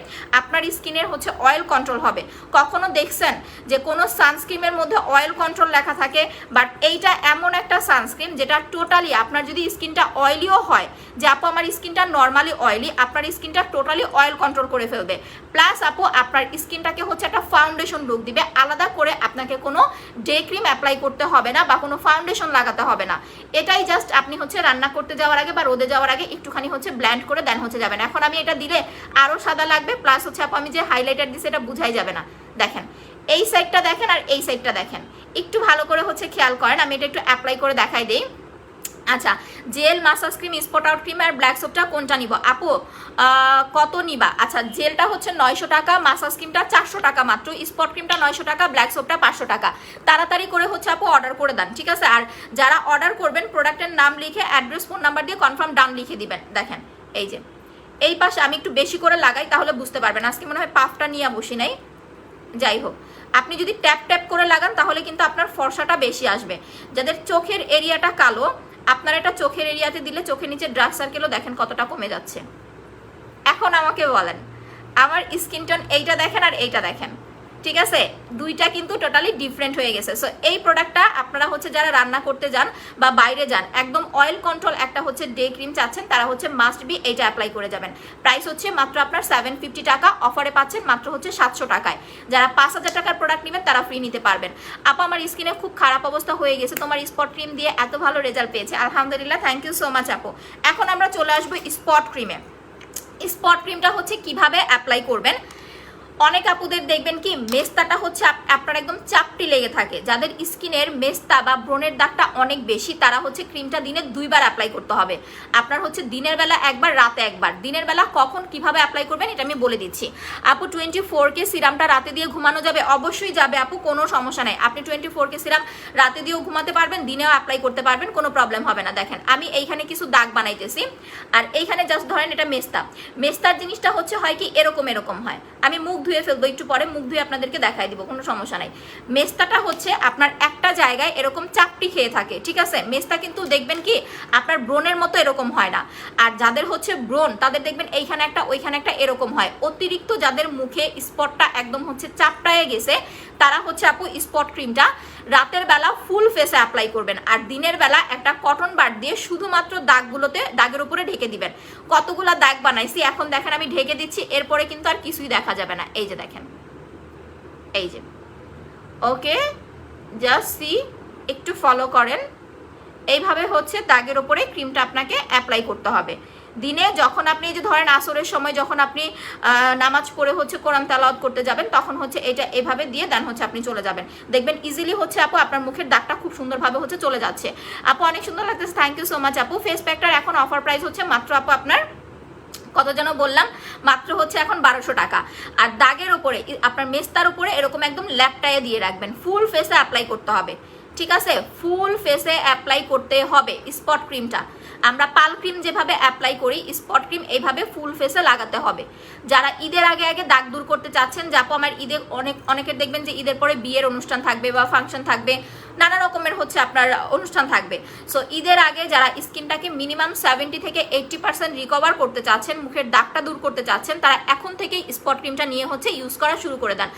আপনার স্কিনের হচ্ছে অয়েল কন্ট্রোল হবে। কখনো দেখছেন যে কোনো সানস্ক্রিনের মধ্যে অয়েল কন্ট্রোল লেখা থাকে? বাট এইটা এমন একটা সানস্ক্রিন যেটা টোটালি আপনার যদি স্কিনটা অয়েলিও হয়, যে আপু আমার স্কিনটা নর্মালি অয়েলি, আপনার স্কিনটা টোটালি অয়েল কন্ট্রোল করে ফেলবে, প্লাস আপু আপনার স্কিনটাকে হচ্ছে একটা ফাউন্ডেশন লুক দিবে। আলাদা করে আপনাকে কোনো ডে ক্রিম অ্যাপ্লাই করতে হবে না বা কোনো ফাউন্ডেশন লাগাতে হবে না। এটাই জাস্ট আপনি হচ্ছে রান্না করতে যাওয়ার আগে বা রোদে যাওয়ার আগে একটুখানি হচ্ছে ব্ল্যান্ড করে দেন হচ্ছে যাবেন। এখন আমি এটা দিলে আরও সাদা লাগবে, প্লাস হচ্ছে আপু আমি যে হাইলাইটার দিচ্ছি এটা বুঝাই যাবে না। দেখেন এই সাইডটা দেখেন আর এই সাইডটা দেখেন, একটু ভালো করে হচ্ছে খেয়াল করেন, আমি এটা একটু অ্যাপ্লাই করে দেখাই দিই। আচ্ছা gel, massage cream, spot out cream আর ব্ল্যাক সোপটা কোনটা নিব? আপু কত নিবা? আচ্ছা জেলটা হচ্ছে 900 টাকা, মাসাজ ক্রিমটা 400 টাকা মাত্র, স্পট ক্রিমটা 900 টাকা, ব্ল্যাক সোপটা 500 টাকা। তাড়াতাড়ি করে হচ্ছে আপু অর্ডার করে দেন, ঠিক আছে? আর যারা অর্ডার করবেন প্রোডাক্টের নাম লিখে অ্যাড্রেস ফোন নাম্বার দিয়ে কনফার্ম ডান লিখে দিবেন। দেখেন এই যে এই পাশে আমি একটু বেশি করে লাগাই তাহলে বুঝতে পারবেন, আজকে মনে হয় পাফটা নিয়ে বসি নাই, যাই হোক আপনি যদি ট্যাপ ট্যাপ করে লাগান তাহলে কিন্তু আপনার ফর্সাটা বেশি আসবে। যাদের চোখের এরিয়াটা কালো আপনার এটা চোখের এরিয়াতে দিলে চোখের নিচে ডার্ক সার্কেলও দেখেন কতটা কমে যাচ্ছে। এখন আমাকে বলেন, আমার স্কিন টোন এইটা দেখেন আর এইটা দেখেন, ঠিক আছে, দুইটা কিন্তু টোটালি ডিফারেন্ট হয়ে গেছে। সো এই প্রোডাক্টটা আপনারা হচ্ছে যারা রান্না করতে যান বা বাইরে যান, একদম অয়েল কন্ট্রোল একটা হচ্ছে ডে ক্রিম চাচ্ছেন, তারা হচ্ছে মাস্ট বি এইটা অ্যাপ্লাই করে যাবেন। প্রাইস হচ্ছে মাত্র আপনার 750 টাকা, অফারে পাচ্ছেন মাত্র হচ্ছে 700 টাকায়। যারা 5000 টাকার প্রোডাক্ট নেবেন তারা ফ্রি নিতে পারবেন। আপা আমার স্কিনে খুব খারাপ অবস্থা হয়ে গেছে, তোমার স্পট ক্রিম দিয়ে এত ভালো রেজাল্ট পেয়েছে, আলহামদুলিল্লাহ, থ্যাংক ইউ সো মাচ আপু। এখন আমরা চলে আসবো স্পট ক্রিমে। স্পট ক্রিমটা হচ্ছে কিভাবে অ্যাপ্লাই করবেন। অনেক আপুদের দেখবেন কি মেস্তাটা হচ্ছে আপনার একদম চাপটি লেগে থাকে, যাদের স্কিনের মেস্তা বা ব্রণের দাগটা অনেক বেশি, তারা হচ্ছে ক্রিমটা দিনে 2 বার অ্যাপ্লাই করতে হবে। আপনার হচ্ছে দিনের বেলা একবার, রাতে একবার। দিনের বেলা কখন কিভাবে অ্যাপ্লাই করবেন এটা আমি বলে দিচ্ছি। আপু 24K সিরামটা রাতে দিয়ে ঘুমানো যাবে? অবশ্যই যাবে আপু, কোনো সমস্যা নেই। আপনি 24K সিরাম রাতে দিয়েও ঘুমাতে পারবেন, দিনেও অ্যাপ্লাই করতে পারবেন, কোনো প্রবলেম হবে না। দেখেন আমি এইখানে কিছু দাগ বানাইতেছি, আর এইখানে জাস্ট ধরেন এটা মেস্তা। মেস্তার জিনিসটা হচ্ছে হয় কি এরকম এরকম হয়। আমি মুখ ধুয়ে ফেলবো, একটু পরে মুখ ধুয়ে আপনাদেরকে দেখাই দিব, কোনো সমস্যা নাই। মেস্তাটা হচ্ছে আপনার একটা জায়গায় এরকম চাপটি খেয়ে থাকে, ঠিক আছে। মেস্তা কিন্তু দেখবেন কি আপনার ব্রণের মতো এরকম হয় না। আর যাদের হচ্ছে ব্রণ তাদের দেখবেন এইখানে একটা ওইখানে একটা এরকম হয়। অতিরিক্ত যাদের মুখে স্পটটা একদম হচ্ছে চাপটায় গেছে, তারা হচ্ছে আপু স্পট ক্রিমটা রাতের বেলা ফুল ফেসে অ্যাপ্লাই করবেন, আর দিনের বেলা একটা কটন বার দিয়ে শুধুমাত্র দাগগুলোতে, দাগের উপরে ঢেকে দিবেন। কতগুলা দাগ বানাইছি এখন দেখেন, আমি ঢেকে দিচ্ছি, এরপরে কিন্তু আর কিছুই দেখা যাবে না। এই যে দেখেন, এই যে, ওকে, জাস্ট সি, একটু ফলো করেন। এইভাবে হচ্ছে দাগের উপরে ক্রিমটা আপনাকে অ্যাপ্লাই করতে হবে। দিনে যখন আপনি এই যে ধরেন আসরের সময় যখন আপনি নামাজ পড়ে হচ্ছে কোরআন তেলাওয়াত করতে যাবেন, তখন হচ্ছে এটা এভাবে দিয়ে দেন হচ্ছে আপনি চলে যাবেন, দেখবেন ইজিলি হচ্ছে আপু আপনার মুখের দাগটা খুব সুন্দরভাবে হচ্ছে চলে যাচ্ছে। আপু অনেক সুন্দর লাগতেছে, থ্যাংক ইউ সো মাচ আপু। ফেস প্যাকটার এখন অফার প্রাইস হচ্ছে মাত্র আপু আপনার কত যেন বললাম, মাত্র হচ্ছে এখন 1200 টাকা। আর দাগের উপরে আপনার মেস্তার উপরে এরকম একদম ল্যাপটায় দিয়ে রাখবেন, ফুল ফেসে অ্যাপ্লাই করতে হবে, ঠিক আছে, ফুল ফেসে অ্যাপ্লাই করতে হবে স্পট ক্রিমটা। আমরা পাল ক্রিম যেভাবে অ্যাপ্লাই করি, স্পট ক্রিম এইভাবে ফুল ফেসে লাগাতে হবে। যারা ঈদের আগে আগে দাগ দূর করতে চাচ্ছেন, যে আপু আমার ঈদের অনেকের দেখবেন যে ঈদের পরে বিয়ের অনুষ্ঠান থাকবে বা ফাংশন থাকবে, নানা রকমের হচ্ছে আপনার অনুষ্ঠান থাকবে। সো ঈদের আগে যারা স্কিনটাকে মিনিমাম 70 থেকে 80% রিকভার করতে চাচ্ছেন, মুখের দাগটা দূর করতে চাচ্ছেন, তারা এখন থেকেই স্পট ক্রিমটা নিয়ে হচ্ছে ইউজ করা শুরু করে দেন।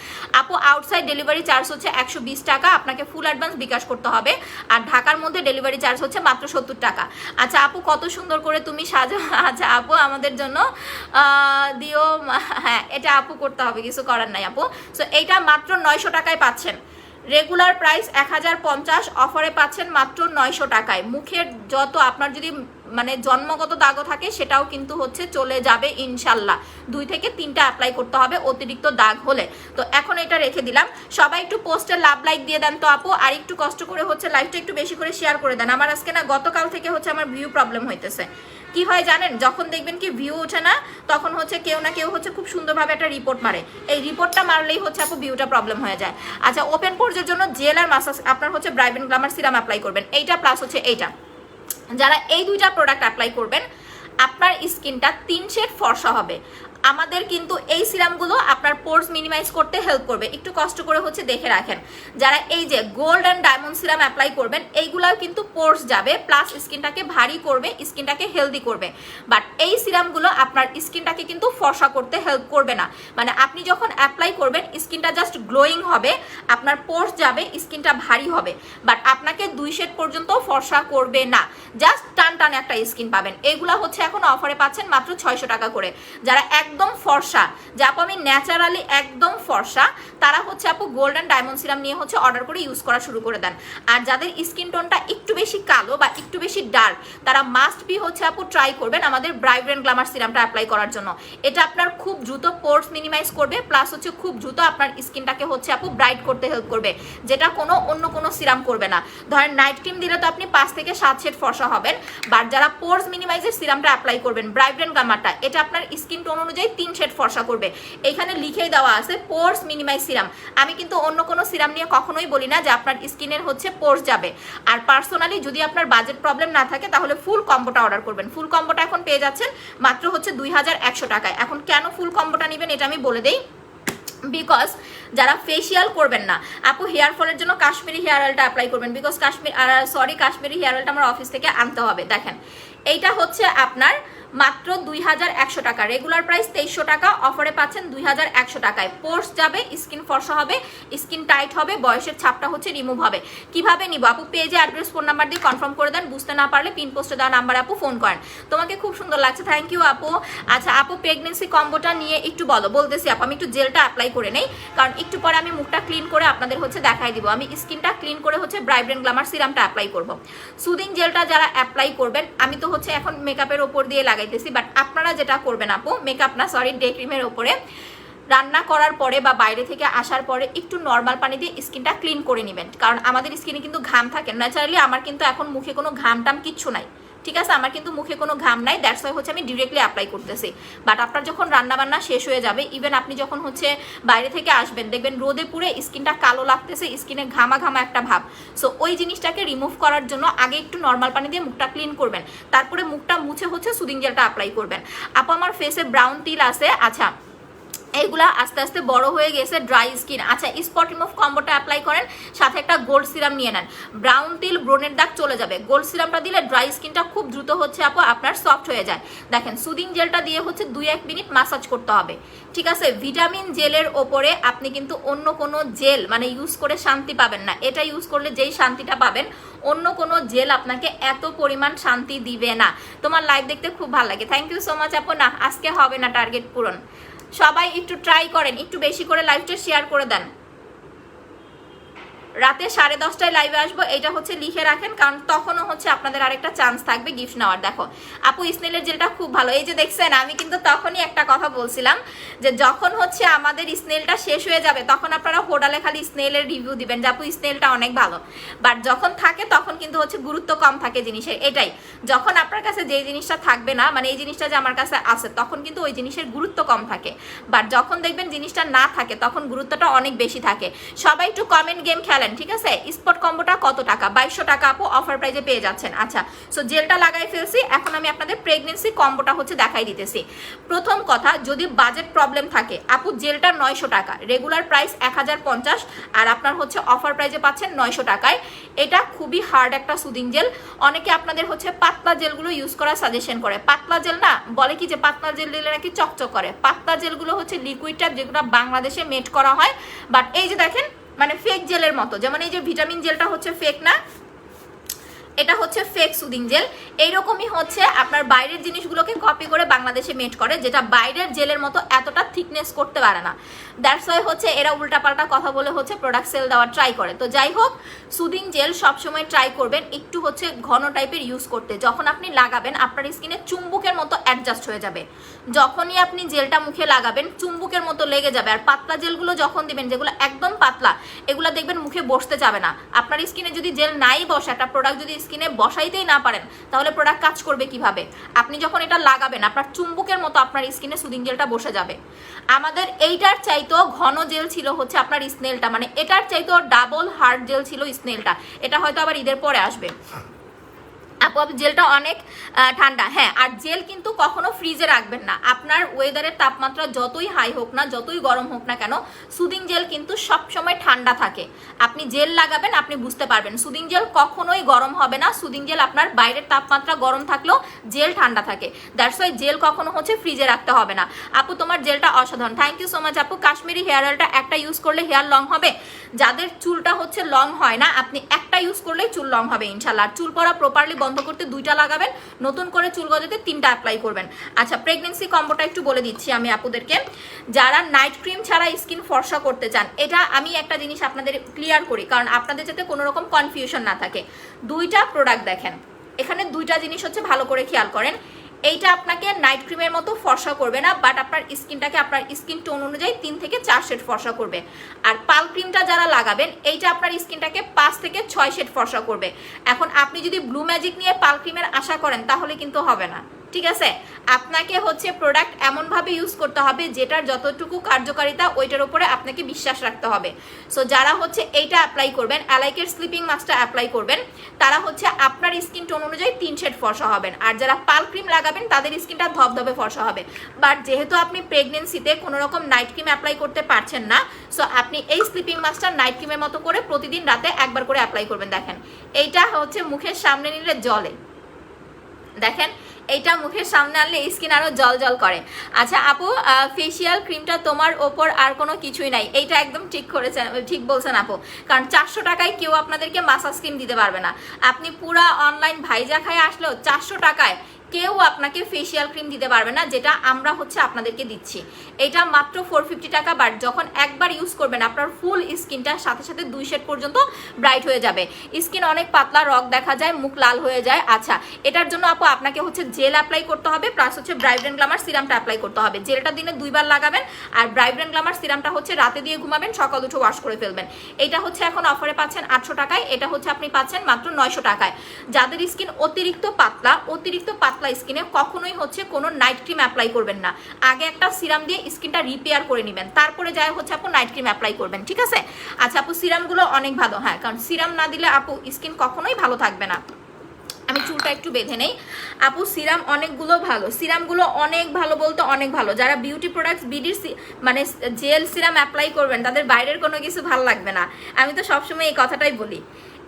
আপু আউটসাইড ডেলিভারি চার্জ হচ্ছে 120 টাকা, আপনাকে ফুল অ্যাডভান্স বিকাশ করতে হবে। আর ঢাকার মধ্যে ডেলিভারি চার্জ হচ্ছে মাত্র 70 টাকা। আচ্ছা আপু কত সুন্দর করে তুমি সাজো। আচ্ছা আপু আমাদের জন্য দিও, হ্যাঁ এটা আপু করতে হবে, কিছু করার নাই আপু। সো এইটা মাত্র 900 টাকায় পাচ্ছেন। রেগুলার প্রাইস 1050, অফারে পাচ্ছেন মাত্র 900 টাকায়। মুখের যত আপনার যদি মানে জন্মগত দাগও থাকে সেটাও কিন্তু হচ্ছে চলে যাবে ইনশাল্লাহ। 2 থেকে 3টা অ্যাপ্লাই করতে হবে অতিরিক্ত দাগ হলে। তো এখন এটা রেখে দিলাম, সবাই একটু পোস্টে লাভ লাইক দিয়ে দেন তো আপু, আর একটু কষ্ট করে হচ্ছে লাইভটা একটু বেশি করে শেয়ার করে দেন। আমার আজকে না গতকাল থেকে হচ্ছে আমার ভিউ প্রবলেম হইতেছে। কি হয় জানেন, যখন দেখবেন কি ভিউ ওঠে না, তখন হচ্ছে কেউ না কেউ হচ্ছে খুব সুন্দরভাবে একটা রিপোর্ট মারে, এই রিপোর্টটা মারলেই হচ্ছে আপু ভিউটা প্রবলেম হয়ে যায়। আচ্ছা ওপেন পোর্সের জন্য জেল আর মাসাজ আপনার হচ্ছে bright and glamour serum apply করবেন, এইটা প্লাস হচ্ছে এইটা। যারা এই 2টা প্রোডাক্ট অ্যাপ্লাই করবেন, আপনার স্কিনটা 3 শেড ফর্সা হবে। আমাদের কিন্তু এই সিরামগুলো আপনার পোর্স মিনিমাইজ করতে হেল্প করবে, একটু কষ্ট করে হচ্ছে দেখে রাখেন। যারা এই যে gold and diamond serum apply করবেন, এইগুলাও কিন্তু পোর্স যাবে, প্লাস স্কিনটাকে ভারী করবে, স্কিনটাকে হেলদি করবে। বাট এই সিরামগুলো আপনার স্কিনটাকে কিন্তু ফর্সা করতে হেল্প করবে না। মানে আপনি যখন অ্যাপ্লাই করবেন স্কিনটা জাস্ট গ্লোয়িং হবে, আপনার পোর্স যাবে, স্কিনটা ভারী হবে, বাট আপনাকে 2 শেড পর্যন্ত ফর্সা করবে না, জাস্ট টান টান একটা স্কিন পাবেন। এইগুলা হচ্ছে এখন অফারে পাচ্ছেন মাত্র 600 টাকা করে। যারা একদম ফর্সা, যে আপু আমি ন্যাচারালি একদম ফর্সা, তারা হচ্ছে আপু গোল্ড অ্যান্ড ডায়মন্ড সিরাম নিয়ে হচ্ছে অর্ডার করে ইউজ করা শুরু করে দেন। আর যাদের স্কিন টোনটা একটু বেশি কালো বা একটু বেশি ডার্ক, তারা মাস্ট বি হচ্ছে আপু ট্রাই করবেন আমাদের ব্রাইট এন্ড গ্ল্যামার সিরামটা অ্যাপ্লাই করার জন্য। এটা আপনার খুব দ্রুত পোর্স মিনিমাইজ করবে, প্লাস হচ্ছে খুব দ্রুত আপনার স্কিনটাকে হচ্ছে আপু ব্রাইট করতে হেল্প করবে, যেটা অন্য কোনো সিরাম করবে না। ধরেন নাইট ক্রিম দিলে তো আপনি 5 থেকে 7 শেড ফর্সা হবেন, বাট যারা পোর্স মিনিমাইজের সিরামটা অ্যাপ্লাই করবেন ব্রাইট এন্ড গ্ল্যামারটা, এটা আপনার স্কিন টোন অনুযায়ী 3 শেড ফর্সা করবে। এখানে লিখেই দেওয়া আছে পোর্স মিনিমাইজ সিরাম। আমি কিন্তু অন্য কোনো সিরাম নিয়ে কখনোই বলি না যে আপনার স্কিনের হচ্ছে পোর্স যাবে। আর পার্সোনালি যদি আপনার বাজেট প্রবলেম না থাকে, তাহলে ফুল কম্বোটা অর্ডার করবেন। ফুল কম্বোটা এখন পেয়ে যাচ্ছেন মাত্র হচ্ছে 2100 টাকায়। এখন কেন ফুল কম্বোটা নেবেন এটা আমি বলে দেই। বিকজ যারা ফেসিয়াল করবেন না আপু, হেয়ার ফলের জন্য কাশ্মীরি হেয়ার অয়েলটা অ্যাপ্লাই করবেন, বিকজ কাশ্মীরি হেয়ার অয়েলটা আমার অফিস থেকে আনতে হবে। দেখেন এইটা হচ্ছে আপনার মাত্র 2100 টাকা, রেগুলার প্রাইস 2300 টাকা, অফারে পাচ্ছেন 2100 টাকায়। পোর্স যাবে, স্কিন ফর্সা হবে, স্কিন টাইট হবে, বয়সের ছাপটা হচ্ছে রিমুভ হবে। কিভাবে নিব আপু? পেজে অ্যাড্রেস ফোন নাম্বার দিয়ে কনফার্ম করে দেন, বুঝতে না পারলে পিন পোস্টে দেওয়া নাম্বার আপু ফোন করেন। তোমাকে খুব সুন্দর লাগছে, থ্যাংক ইউ আপু। আচ্ছা আপু, প্রেগনেন্সি কম্বোটা নিয়ে একটু বলতেছি আপু। আমি একটু জেলটা অ্যাপ্লাই করে নেই, কারণ একটু পরে আমি মুখটা ক্লিন করে আপনাদের হচ্ছে দেখাই দিব। আমি স্কিনটা ক্লিন করে হচ্ছে ব্রাইট গ্ল্যামার সিরামটা অ্যাপ্লাই করব। সুদিং জেলটা যারা অ্যাপ্লাই করবেন, আমি তো হচ্ছে এখন মেকআপের ওপর দিয়ে লাগাইতেছি, বাট আপনারা যেটা করবেন আপু, মেকআপ না সরি ডে ক্রিমের ওপরে রান্না করার পরে বা বাইরে থেকে আসার পরে একটু নর্মাল পানি দিয়ে স্কিনটা ক্লিন করে নেবেন, কারণ আমাদের স্কিনে কিন্তু ঘাম থাকে ন্যাচারালি। আমার কিন্তু এখন মুখে কোনো ঘাম টাম কিচ্ছু নাই, ঠিক আছে, আমার কিন্তু মুখে কোনো ঘাম নাই, দ্যাটস ওয়াই হচ্ছে আমি ডিরেক্টলি অ্যাপ্লাই করতেছি। বাট আপনার যখন রান্নাবান্না শেষ হয়ে যাবে, ইভেন আপনি যখন হচ্ছে বাইরে থেকে আসবেন, দেখবেন রোদে পুরে স্কিনটা কালো লাগতেছে, স্কিনে ঘামা ঘামা একটা ভাব। সো ওই জিনিসটাকে রিমুভ করার জন্য আগে একটু নর্মাল পানি দিয়ে মুখটা ক্লিন করবেন, তারপরে মুখটা মুছে হচ্ছে সুদিং জেলটা অ্যাপ্লাই করবেন। আপু আমার ফেসে ব্রাউন তিল আছে, আচ্ছা এইগুলা আস্তে আস্তে বড় হয়ে গেছে, ড্রাই স্কিন, আচ্ছা স্পট রিমুভ কম্বোটা অ্যাপ্লাই করেন, সাথে একটা গোল্ড সিরাম নিয়ে নেন, ব্রাউন তিল ব্রণের দাগ চলে যাবে। গোল্ড সিরামটা দিলে ড্রাই স্কিনটা খুব দ্রুত হচ্ছে আপু আপনার সফট হয়ে যায়। দেখেন সুদিং জেলটা দিয়ে হচ্ছে 2-1 মিনিট মাসাজ করতে হবে, ঠিক আছে। ভিটামিন জেলের ওপরে আপনি কিন্তু অন্য কোনো জেল মানে ইউজ করে শান্তি পাবেন না, এটা ইউজ করলে যেই শান্তিটা পাবেন অন্য কোনো জেল আপনাকে এত পরিমাণ শান্তি দিবে না। তোমার লাইভ দেখতে খুব ভালো লাগে, থ্যাংক ইউ সো মাচ আপু। না আজকে হবে না টার্গেট পূরণ, সবাই একটু ট্রাই করেন, একটু বেশি করে লাইভটা শেয়ার করে দেন। রাতে 10:30টায় লাইভে আসবো, এটা হচ্ছে লিখে রাখেন, কারণ তখনও হচ্ছে আপনাদের আরেকটা চান্স থাকবে গিফট নেওয়ার। দেখো আপু স্নেলের জেলটা খুব ভালো, এই যে দেখছেন আমি কিন্তু তখনই একটা কথা বলছিলাম যে যখন হচ্ছে আমাদের স্নেলটা শেষ হয়ে যাবে তখন আপনারা হোটেলে খালি স্নেলের রিভিউ দিবেন যে আপু স্নেলটা অনেক ভালো, বাট যখন থাকে তখন কিন্তু হচ্ছে গুরুত্ব কম থাকে জিনিসের। এটাই, যখন আপনার কাছে যে জিনিসটা থাকবে না, মানে এই জিনিসটা যে আমার কাছে আছে, তখন কিন্তু ওই জিনিসের গুরুত্ব কম থাকে, বাট যখন দেখবেন জিনিসটা না থাকে তখন গুরুত্বটা অনেক বেশি থাকে। সবাই একটু কমেন্ট গেম খেলেন, ঠিক আছে। স্পট কম্বোটা কত টাকা? 2200 টাকা আপু অফার প্রাইজে পেয়ে যাচ্ছেন। আচ্ছা সো জেলটা লাগাই ফেলছি, এখন আমি আপনাদের প্রেগনেন্সি কম্বোটা হচ্ছে দেখাই দিতেছি। প্রথম কথা, যদি বাজেট প্রবলেম থাকে আপু জেলটা 900 টাকা, রেগুলার প্রাইস 1050, আর আপনার হচ্ছে অফার প্রাইজে পাচ্ছেন 900 টাকায়। এটা খুবই হার্ড একটা সুদিং জেল, অনেকে আপনাদের হচ্ছে পাতলা জেলগুলো ইউজ করার সাজেশন করে। পাতলা জেল না, বলে কি যে পাতলা জেল দিলে নাকি চকচক করে, পাতলা জেলগুলো হচ্ছে লিকুইড টাইপ যেগুলো বাংলাদেশে মেড করা হয়, বাট এই যে দেখেন মানে ফেক জেলের মতো, যেমন এই যে ভিটামিন জেলটা হচ্ছে ফেক না, এটা হচ্ছে ফেক সুদিং জেল। এইরকমই হচ্ছে আপনার বাইরের জিনিসগুলোকে কপি করে বাংলাদেশে মেড করে, যেটা বাইরের জেলের মতো এতটা থিকনেস করতে পারে না। দ্যাটস ওয়াই হচ্ছে এরা উল্টাপাল্টা কথা বলে হচ্ছে প্রোডাক্ট সেল দেওয়ার ট্রাই করে। তো যাই হোক, সুদিং জেল সবসময় ট্রাই করবেন একটু হচ্ছে ঘন টাইপের ইউজ করতে। যখন আপনি লাগাবেন আপনার স্কিনে চুম্বুকের মতো অ্যাডজাস্ট হয়ে যাবে, যখনই আপনি জেলটা মুখে লাগাবেন চুম্বুকের মতো লেগে যাবে। আর পাতলা জেলগুলো যখন দিবেন, যেগুলো একদম পাতলা, এগুলো দেখবেন মুখে বসতে যাবে না। আপনার স্কিনে যদি জেল নাই বসে, একটা প্রোডাক্ট যদি স্কিনে বসাইতেই না পারেন, তাহলে প্রোডাক্ট কাজ করবে কিভাবে? আপনি যখন এটা লাগাবেন আপনার চুম্বুকের মতো আপনার স্কিনে সুদিং জেলটা বসে যাবে। আমাদের এইটার চাইতেও ঘন জেল ছিল হচ্ছে আপনার স্নেলটা, মানে এটার চাইতেও ডাবল হার্ড জেল ছিল স্নেলটা। এটা হয়তো আবার ঈদের পরে আসবে। আপু জেলটা অনেক ঠান্ডা, হ্যাঁ। আর জেল কিন্তু কখনো ফ্রিজে রাখবেন না, আপনার ওয়েদারের তাপমাত্রা যতই হাই হোক না, যতই গরম হোক না কেন, সুদিং জেল কিন্তু সব সময় ঠান্ডা থাকে। আপনি জেল লাগাবেন আপনি বুঝতে পারবেন, সুদিং জেল কখনোই গরম হবে না। সুদিং জেল আপনার বাইরের তাপমাত্রা গরম থাকলেও জেল ঠান্ডা থাকে, দ্যাটস ওয়াই জেল কখনো হচ্ছে ফ্রিজে রাখতে হবে না। আপু তোমার জেলটা অসাধারণ, থ্যাংক ইউ সো মাচ আপু। কাশ্মীরি হেয়ার অয়েলটা একটা ইউজ করলে হেয়ার লং হবে? যাদের চুলটা হচ্ছে লং হয় না, আপনি একটা ইউজ করলেই চুল লং হবে ইনশাল্লাহ। চুল পড়া প্রপারলি বন্ধ করতে 2টা লাগাবেন, নতুন করে চুল গজাতে 3টা অ্যাপ্লাই করবেন। আচ্ছা প্রেগনেন্সি কম্বোটা একটু বলে দিচ্ছি আমি আপুদেরকে, যারা নাইট ক্রিম ছাড়া স্কিন ফর্সা করতে চান। এটা আমি একটা জিনিস আপনাদের ক্লিয়ার করি, কারণ আপনাদের যাতে কোনো রকম কনফিউশন না থাকে। 2টা প্রোডাক্ট দেখেন, এখানে 2টা জিনিস হচ্ছে ভালো করে খেয়াল করেন। এইটা আপনাকে নাইট ক্রিমের মতো ফর্সা করবে না, বাট আপনার স্কিনটাকে আপনার স্কিন টোন অনুযায়ী 3 থেকে 4 শেড ফর্সা করবে। আর পাল ক্রিমটা যারা লাগাবেন, এইটা আপনার স্কিনটাকে 5 থেকে 6 শেড ফর্সা করবে। এখন আপনি যদি ব্লু ম্যাজিক নিয়ে পাল ক্রিমের আশা করেন তাহলে কিন্তু হবে না, ঠিক আছে? আপনাকে হচ্ছে প্রোডাক্ট এমনভাবে ইউজ করতে হবে যেটার যতটুকু কার্যকারিতা ওইটার উপরে আপনাকে বিশ্বাস রাখতে হবে। সো যারা হচ্ছে এইটা অ্যাপ্লাই করবেন, অ্যালাইকের স্লিপিং মাস্কটা অ্যাপ্লাই করবেন, তারা হচ্ছে আপনার স্কিন টোন অনুযায়ী 3 শেড ফর্সা হবেন। আর যারা পাল ক্রিম লাগাবেন তাদের স্কিনটা ধবধবে ফর্সা হবে। বাট যেহেতু আপনি প্রেগনেন্সিতে কোনো রকম নাইট ক্রিম অ্যাপ্লাই করতে পারছেন না, সো আপনি এই স্লিপিং মাস্কটা নাইট ক্রিমের মতো করে প্রতিদিন রাতে একবার করে অ্যাপ্লাই করবেন। দেখেন এইটা হচ্ছে মুখের সামনে নিলে জলে, দেখেন এইটা মুখের সামনে আনলে স্কিন আরো জল জল করে। আচ্ছা আপু, ফেসিয়াল ক্রিমটা তোমার ওপর আর কোনো কিছুই নাই, এইটা একদম ঠিক করেছেন, ঠিক বলছেন আপু। কারণ 400 টাকায় কেউ আপনাদেরকে মাসাজ ক্রিম দিতে পারবে না। আপনি পুরা অনলাইন ভাইজা খায় আসলেও 400 টাকায় কেউ আপনাকে ফেসিয়াল ক্রিম দিতে পারবে না, যেটা আমরা হচ্ছে আপনাদেরকে দিচ্ছি। এটা মাত্র 450 টাকা। বাট যখন একবার ইউজ করবেন আপনার ফুল স্কিনটার সাথে সাথে 2 শেড পর্যন্ত ব্রাইট হয়ে যাবে। স্কিন অনেক পাতলা, রগ দেখা যায়, মুখ লাল হয়ে যায়। আচ্ছা, এটার জন্য আপু আপনাকে হচ্ছে জেল অ্যাপ্লাই করতে হবে, প্লাস হচ্ছে ব্রাইব্রেন্ট গ্ল্যামার সিরামটা অ্যাপ্লাই করতে হবে। জেলটা দিনে 2 বার লাগাবেন, আর ব্রাইব্রেন্ট গ্ল্যামার সিরামটা হচ্ছে রাতে দিয়ে ঘুমাবেন, সকাল উঠে ওয়াশ করে ফেলবেন। এটা হচ্ছে এখন অফারে পাচ্ছেন 800 টাকায়, এটা হচ্ছে আপনি পাচ্ছেন মাত্র 900 টাকায়। যাদের স্কিন অতিরিক্ত পাতলা স্কিনে কখনোই হচ্ছে কোনো নাইট ক্রিম অ্যাপ্লাই করবেন না। আগে একটা সিরাম দিয়ে স্কিনটা রিপেয়ার করে নেবেন, তারপরে যায় হচ্ছে আপু নাইট ক্রিম অ্যাপ্লাই করবেন, ঠিক আছে? আচ্ছা আপু, সিরামগুলো অনেক ভালো, হ্যাঁ, কারণ সিরাম না দিলে আপু স্কিন কখনোই ভালো থাকবে না। আমি চুলটা একটু বেঁধে নেই। আপু সিরাম অনেকগুলো ভালো, সিরামগুলো অনেক ভালো বলতে অনেক ভালো। যারা বিউটি প্রোডাক্টস বিডির মানে জেল সিরাম অ্যাপ্লাই করবেন তাদের বাইরের কোনো কিছু ভালো লাগবে না। আমি তো সবসময় এই কথাটাই বলি।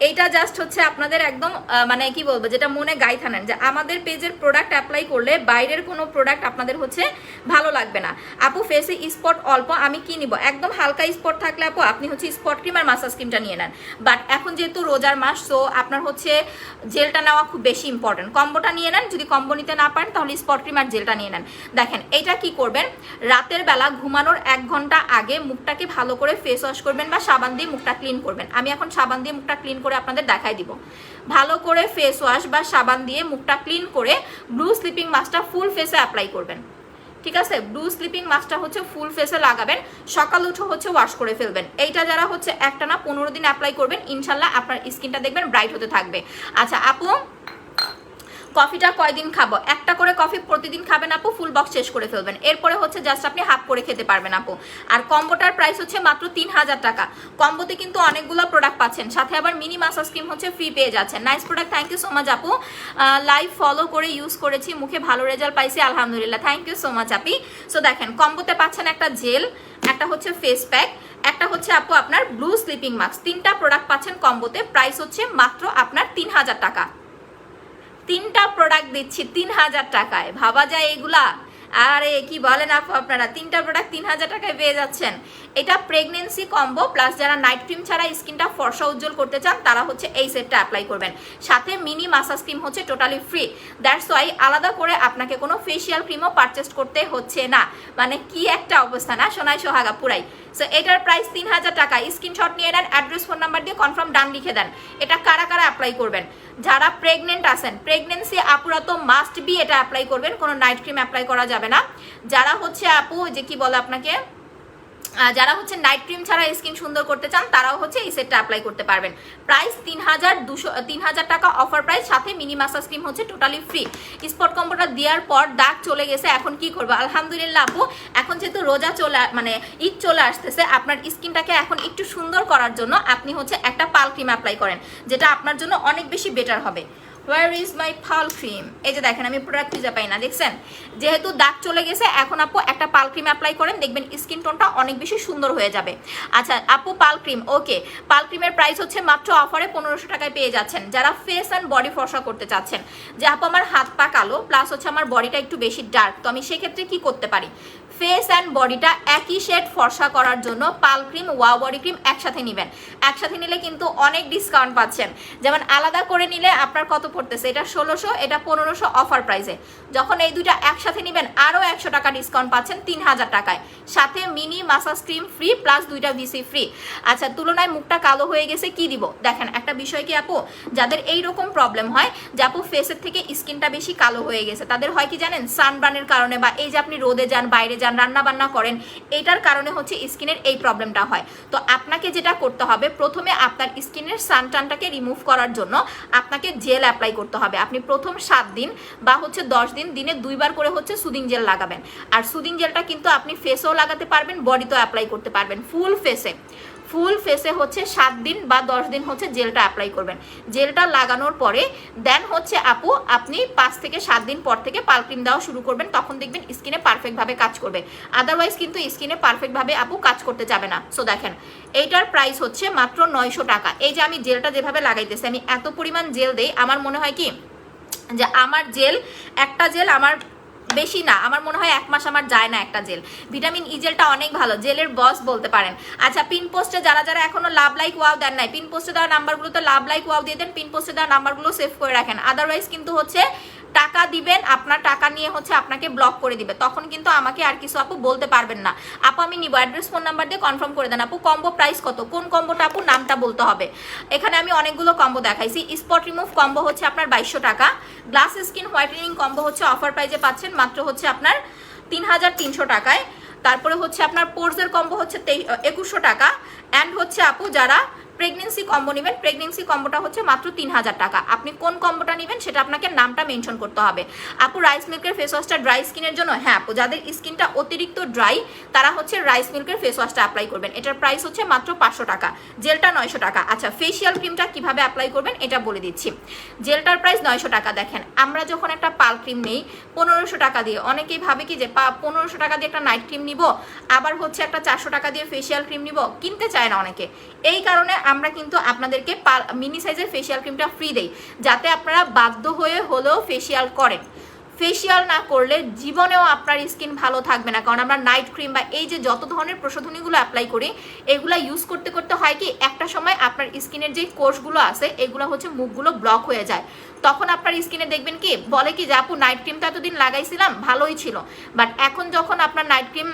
এইটা জাস্ট হচ্ছে আপনাদের একদম মানে কি বলবো, যেটা মনে গায়ে থানেন যে আমাদের পেজের প্রোডাক্ট অ্যাপ্লাই করলে বাইরের কোনো প্রোডাক্ট আপনাদের হচ্ছে ভালো লাগবে না। আপু ফেসে স্পট অল্প, আমি কি নিব? একদম হালকা স্পট থাকলে আপু আপনি হচ্ছে স্পট ক্রিম আর মাসাজ ক্রিমটা নিয়ে নেন। বাট এখন যেহেতু রোজার মাস, সো আপনার হচ্ছে জেলটা নেওয়া খুব বেশি ইম্পর্টেন্ট। কম্বোটা নিয়ে নেন, যদি কম্বো নিতে না পারেন তাহলে স্পট ক্রিম আর জেলটা নিয়ে নেন। দেখেন এইটা কি করবেন, রাতের বেলা ঘুমানোর 1 ঘন্টা আগে মুখটাকে ভালো করে ফেস ওয়াশ করবেন বা সাবান দিয়ে মুখটা ক্লিন করবেন। আমি এখন সাবান দিয়ে মুখটা ক্লিন করে আপনাদের দেখাই দিব। ভালো করে ফেস ওয়াশ বা সাবান দিয়ে মুখটা ক্লিন করে ব্লু স্লিপিং মাস্কটা ফুল ফেসে অ্যাপ্লাই করবেন, ঠিক আছে? ব্লু স্লিপিং মাস্কটা হচ্ছে ফুল ফেসে লাগাবেন, সকাল উঠে হচ্ছে ওয়াশ করে ফেলবেন। এইটা যারা হচ্ছে একটানা 15 দিন অ্যাপ্লাই করবেন, ইনশাল্লাহ আপনার স্কিনটা দেখবেন ব্রাইট হতে থাকবে। আচ্ছা আপু, কফিটা কয়দিন খাবো? একটা করে কফি প্রতিদিন খাবেন আপু, ফুল বক্স শেষ করে ফেলবেন। এরপরে হচ্ছে জাস্ট আপনি হাফ করে খেতে পারবেন আপু। আর কম্বোটার প্রাইস হচ্ছে মাত্র 3000 টাকা। কম্বোতে কিন্তু অনেকগুলো প্রোডাক্ট পাচ্ছেন, সাথে আবার মিনি মাসাজ ক্রিম হচ্ছে ফ্রি পেয়ে যাচ্ছেন। Nice product, thank you so much আপু। লাইভ ফলো করে ইউজ করেছি, মুখে ভালো রেজাল্ট পাইছি আলহামদুলিল্লাহ, থ্যাংক ইউ সো মাচ আপি। সো দেখেন কম্বোতে পাচ্ছেন একটা জেল, একটা হচ্ছে ফেস প্যাক, একটা হচ্ছে আপু আপনার ব্লু স্লিপিং মাস্ক। 3টা প্রোডাক্ট পাচ্ছেন কম্বোতে, প্রাইস হচ্ছে মাত্র আপনার 3000 টাকা। 3টা প্রোডাক্ট দিচ্ছি 3000 টাকায়, ভাবা যায় এগুলা? আরে কি বলেন আপু আপনারা, 3টা প্রোডাক্ট 3000 টাকায় পেয়ে যাচ্ছেন। এটা প্রেগনেন্সি কম্বো, প্লাস যারা নাইট ক্রিম ছাড়া স্কিনটা ফর্সা উজ্জ্বল করতে চান তারা হচ্ছে এই সেটটা অ্যাপ্লাই করবেন। সাথে মিনি মাসাজ ক্রিম হচ্ছে টোটালি ফ্রি। দ্যাটস ওয়াই আলাদা করে আপনাকে কোনো ফেসিয়াল ক্রিমও পারচেস করতে হচ্ছে না। মানে কি একটা অবস্থা না, সোনাই সোহাগা পুরাই। সো এটার প্রাইস 3000 টাকা। স্ক্রিনশট নিয়ে নেন, অ্যাড্রেস ফোন নাম্বার দিয়ে কনফার্ম ডান লিখে দেন। এটা কারা কারা অ্যাপ্লাই করবেন? যারা প্রেগনেন্ট আছেন, প্রেগনেন্সি আপুরা তো মাস্ট বি এটা অ্যাপ্লাই করবেন, কোনো নাইট ক্রিম অ্যাপ্লাই করা যাবে না। যারা হচ্ছে আপু যে কি বলে আপনাকে, যারা হচ্ছে নাইট ক্রিম ছাড়া স্কিন সুন্দর করতে চান তারাও হচ্ছে এই সেটটা অ্যাপ্লাই করতে পারবেন। প্রাইস 3000 টাকা অফার প্রাইস, সাথে মিনি মাসাজ ক্রিম হচ্ছে টোটালি ফ্রি। স্পট কম্বোটা দেওয়ার পর দাগ চলে গেছে, এখন কি করবো? আলহামদুলিল্লাহ আপু, এখন যেহেতু রোজা মানে ঈদ চলে আসতেছে, আপনার স্কিনটাকে এখন একটু সুন্দর করার জন্য আপনি হচ্ছে একটা পাল ক্রিম অ্যাপ্লাই করেন, যেটা আপনার জন্য অনেক বেশি বেটার হবে। Where is my pal cream? এই যে দেখেন আমি প্রোডাক্ট খুঁজে পাই না, দেখছেন? যেহেতু দাগ চলে গেছে, এখন আপু একটা পাল ক্রিম অ্যাপ্লাই করেন, দেখবেন স্কিন টোনটা অনেক বেশি সুন্দর হয়ে যাবে। আচ্ছা আপু পাল ক্রিম, ওকে, পাল ক্রিমের প্রাইস হচ্ছে মাত্র অফারে 1500 টাকায় পেয়ে যাচ্ছেন। যারা ফেস অ্যান্ড বডি ফর্সা করতে চাচ্ছেন, যে আপু আমার হাত পা কালো প্লাস হচ্ছে আমার বডিটা একটু বেশি ডার্ক, তো আমি সেক্ষেত্রে কি করতে পারি? ফেস অ্যান্ড বডিটা একই শেড ফর্সা করার জন্য পাল ক্রিম, ওয়াও বডি ক্রিম একসাথে নেবেন। একসাথে নিলে কিন্তু অনেক ডিসকাউন্ট পাচ্ছেন। যেমন আলাদা করে নিলে আপনার কত পড়তেছে, এটা 1600, এটা 1500 অফার প্রাইসে। যখন এই দুইটা একসাথে নেবেন আরও 100 টাকা ডিসকাউন্ট পাচ্ছেন 3000 টাকায়, সাথে mini massage cream free plus 2টা ভিসি ফ্রি। আচ্ছা তুলনায় মুখটা কালো হয়ে গেছে, কি দিব? দেখেন একটা বিষয় কি আপু, যাদের এইরকম প্রবলেম হয় যে আপু ফেসের থেকে স্কিনটা বেশি কালো হয়ে গেছে, তাদের হয় কি জানেন, সানবার্নের কারণে, বা এই যে আপনি রোদে যান বাইরে যান যান, রান্না বান্না করেন, এটার কারণে হচ্ছে স্কিনের এই প্রবলেমটা হয়। তো আপনাকে যেটা করতে হবে, প্রথমে আপনার স্কিনের সানটানটাকে রিমুভ করার জন্য আপনাকে জেল অ্যাপ্লাই করতে হবে। আপনি প্রথম 7 দিন বা হচ্ছে 10 দিন দিনে 2 বার করে হচ্ছে সুদিং জেল লাগাবেন। আর সুদিং জেলটা কিন্তু আপনি ফেসেও লাগাতে পারবেন, বডিতেও অ্যাপ্লাই করতে পারবেন। ফুল ফেসে হচ্ছে 7 দিন বা 10 দিন হচ্ছে জেলটা অ্যাপ্লাই করবেন। জেলটা লাগানোর পরে দেন হচ্ছে আপু আপনি 5 থেকে 7 দিন পর থেকে পাল ক্রিম দেওয়া শুরু করবেন, তখন দেখবেন স্কিনে পারফেক্টভাবে কাজ করবে। আদারওয়াইজ কিন্তু স্কিনে পারফেক্টভাবে আপু কাজ করতে যাবে না। সো দেখেন এইটার প্রাইস হচ্ছে মাত্র 900 টাকা। এই যে আমি জেলটা যেভাবে লাগাইতেছি, আমি এত পরিমাণ জেল দেই, আমার মনে হয় কি যে আমার একটা জেল আমার বেশি না, আমার মনে হয় 1 মাস আমার যায় না একটা জেল। ভিটামিন ই জেলটা অনেক ভালো, জেলের বস বলতে পারেন। আচ্ছা, পিন পোস্টে যারা যারা এখনো লাভ লাইক ওয়াও দেন নাই, পিন পোস্টে দেওয়া নাম্বারগুলোতে লাভ লাইক ওয়াও দিয়ে দেন, পিন পোস্টে দেওয়া নাম্বারগুলো সেভ করে রাখেন। আদারওয়াইজ কিন্তু হচ্ছে টাকা দিবেন, আপনার টাকা নিয়ে হচ্ছে আপনাকে ব্লক করে দিবে, তখন কিন্তু আমাকে আর কিছু আপু বলতে পারবেন না। আপু আমি নিব, অ্যাড্রেস ফোন নাম্বার দিয়ে কনফার্ম করে দেন। আপু কম্বো প্রাইস কত, কোন কম্বোটা আপু নামটা বলতে হবে। এখানে আমি অনেকগুলো কম্বো দেখাইছি। স্পট রিমুভ কম্বো হচ্ছে আপনার 2200 টাকা। গ্লাস স্কিন হোয়াইটেনিং কম্বো হচ্ছে অফার প্রাইজে পাচ্ছেন মাত্র হচ্ছে আপনার 3300 টাকায়। তারপরে হচ্ছে আপনার পোর্সের কম্বো হচ্ছে 2100 টাকা। অ্যান্ড হচ্ছে আপু যারা প্রেগনেন্সি কম্বো নেবেন, প্রেগনেন্সি কম্বোটা হচ্ছে মাত্র 3000 টাকা। আপনি কোন কম্বোটা নেবেন সেটা আপনাকে নামটা মেনশন করতে হবে। আপু রাইস মিল্কের ফেস ওয়াশটা ড্রাই স্কিনের জন্য? হ্যাঁ আপু, যাদের স্কিনটা অতিরিক্ত ড্রাই তারা হচ্ছে রাইস মিল্কের ফেস ওয়াশটা অ্যাপ্লাই করবেন। এটার প্রাইস হচ্ছে মাত্র 500 টাকা, জেলটা 900 টাকা। আচ্ছা, ফেসিয়াল ক্রিমটা কিভাবে অ্যাপ্লাই করবেন এটা বলে দিচ্ছি। জেলটার প্রাইস 900 টাকা। দেখেন আমরা যখন একটা পাল ক্রিম নেই 1500 টাকা দিয়ে, অনেকেই ভাবে কি যে 1500 টাকা দিয়ে একটা নাইট ক্রিম নিব, আবার হচ্ছে একটা 400 টাকা দিয়ে ফেসিয়াল ক্রিম নিব, কিনতে চায় না অনেকে। এই কারণে আমরা কিন্তু আপনাদেরকে মিনি সাইজের ফেসিয়াল ক্রিমটা ফ্রি দেই, যাতে আপনারা বাধ্য হয়ে হলেও ফেসিয়াল করেন। ফেসিয়াল না করলে জীবনেও আপনার স্কিন ভালো থাকবে না, কারণ আমরা নাইট ক্রিম বা এই যে যত ধরনের প্রসাধনীগুলো অ্যাপ্লাই করি এগুলা ইউজ করতে করতে হয় কি একটা সময় আপনার স্কিনের যে কোষগুলো আছে এগুলো হচ্ছে মুখগুলো ব্লক হয়ে যায়। তখন আপনার স্কিনে দেখবেন কি বলে কি যে আপু নাইট ক্রিমটা এতদিন লাগাইছিলাম ভালোই ছিল, বাট এখন যখন আপনার নাইট ক্রিম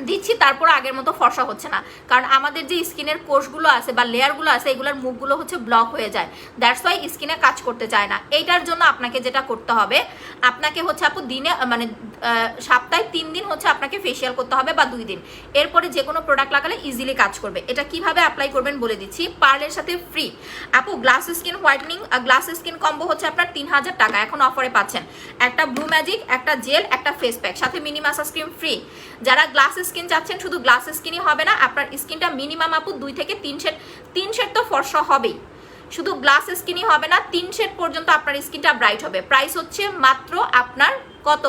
দিচ্ছি তারপর আগের মতো ফর্সা হচ্ছে না, কারণ আমাদের যে স্কিনের কোষগুলো আছে বা লেয়ারগুলো আছে এগুলোর মুখগুলো হচ্ছে ব্লক হয়ে যায়। দ্যাটস ওয়াই স্কিনে কাজ করতে চায় না। এইটার জন্য আপনাকে যেটা করতে হবে, আপনাকে হচ্ছে আপু দিনে মানে সপ্তাহে 3 দিন হচ্ছে আপনাকে ফেসিয়াল করতে হবে বা 2 দিন। এরপরে যে কোনো প্রোডাক্ট লাগালে ইজিলি কাজ করবে। এটা কিভাবে অ্যাপ্লাই করবেন বলে দিচ্ছি, পার্লের সাথে ফ্রি। আপু glass skin whitening glass skin combo হচ্ছে আপনার 3000 টাকা, এখন অফারে পাচ্ছেন। একটা ব্লু ম্যাজিক, একটা জেল, একটা ফেস প্যাক, সাথে মিনি মাসাজ ক্রিম ফ্রি। যারা গ্লাস স্কিন চাচ্ছেন, শুধু গ্লাস স্কিনই হবে না, আপনার স্কিনটা মিনিমাম আপু 2 থেকে 3 শেড তো ফর্সা হবেই, শুধু গ্লাস স্কিনই হবে না, 3 শেড পর্যন্ত আপনার স্কিনটা ব্রাইট হবে। প্রাইস হচ্ছে মাত্র আপনার কত,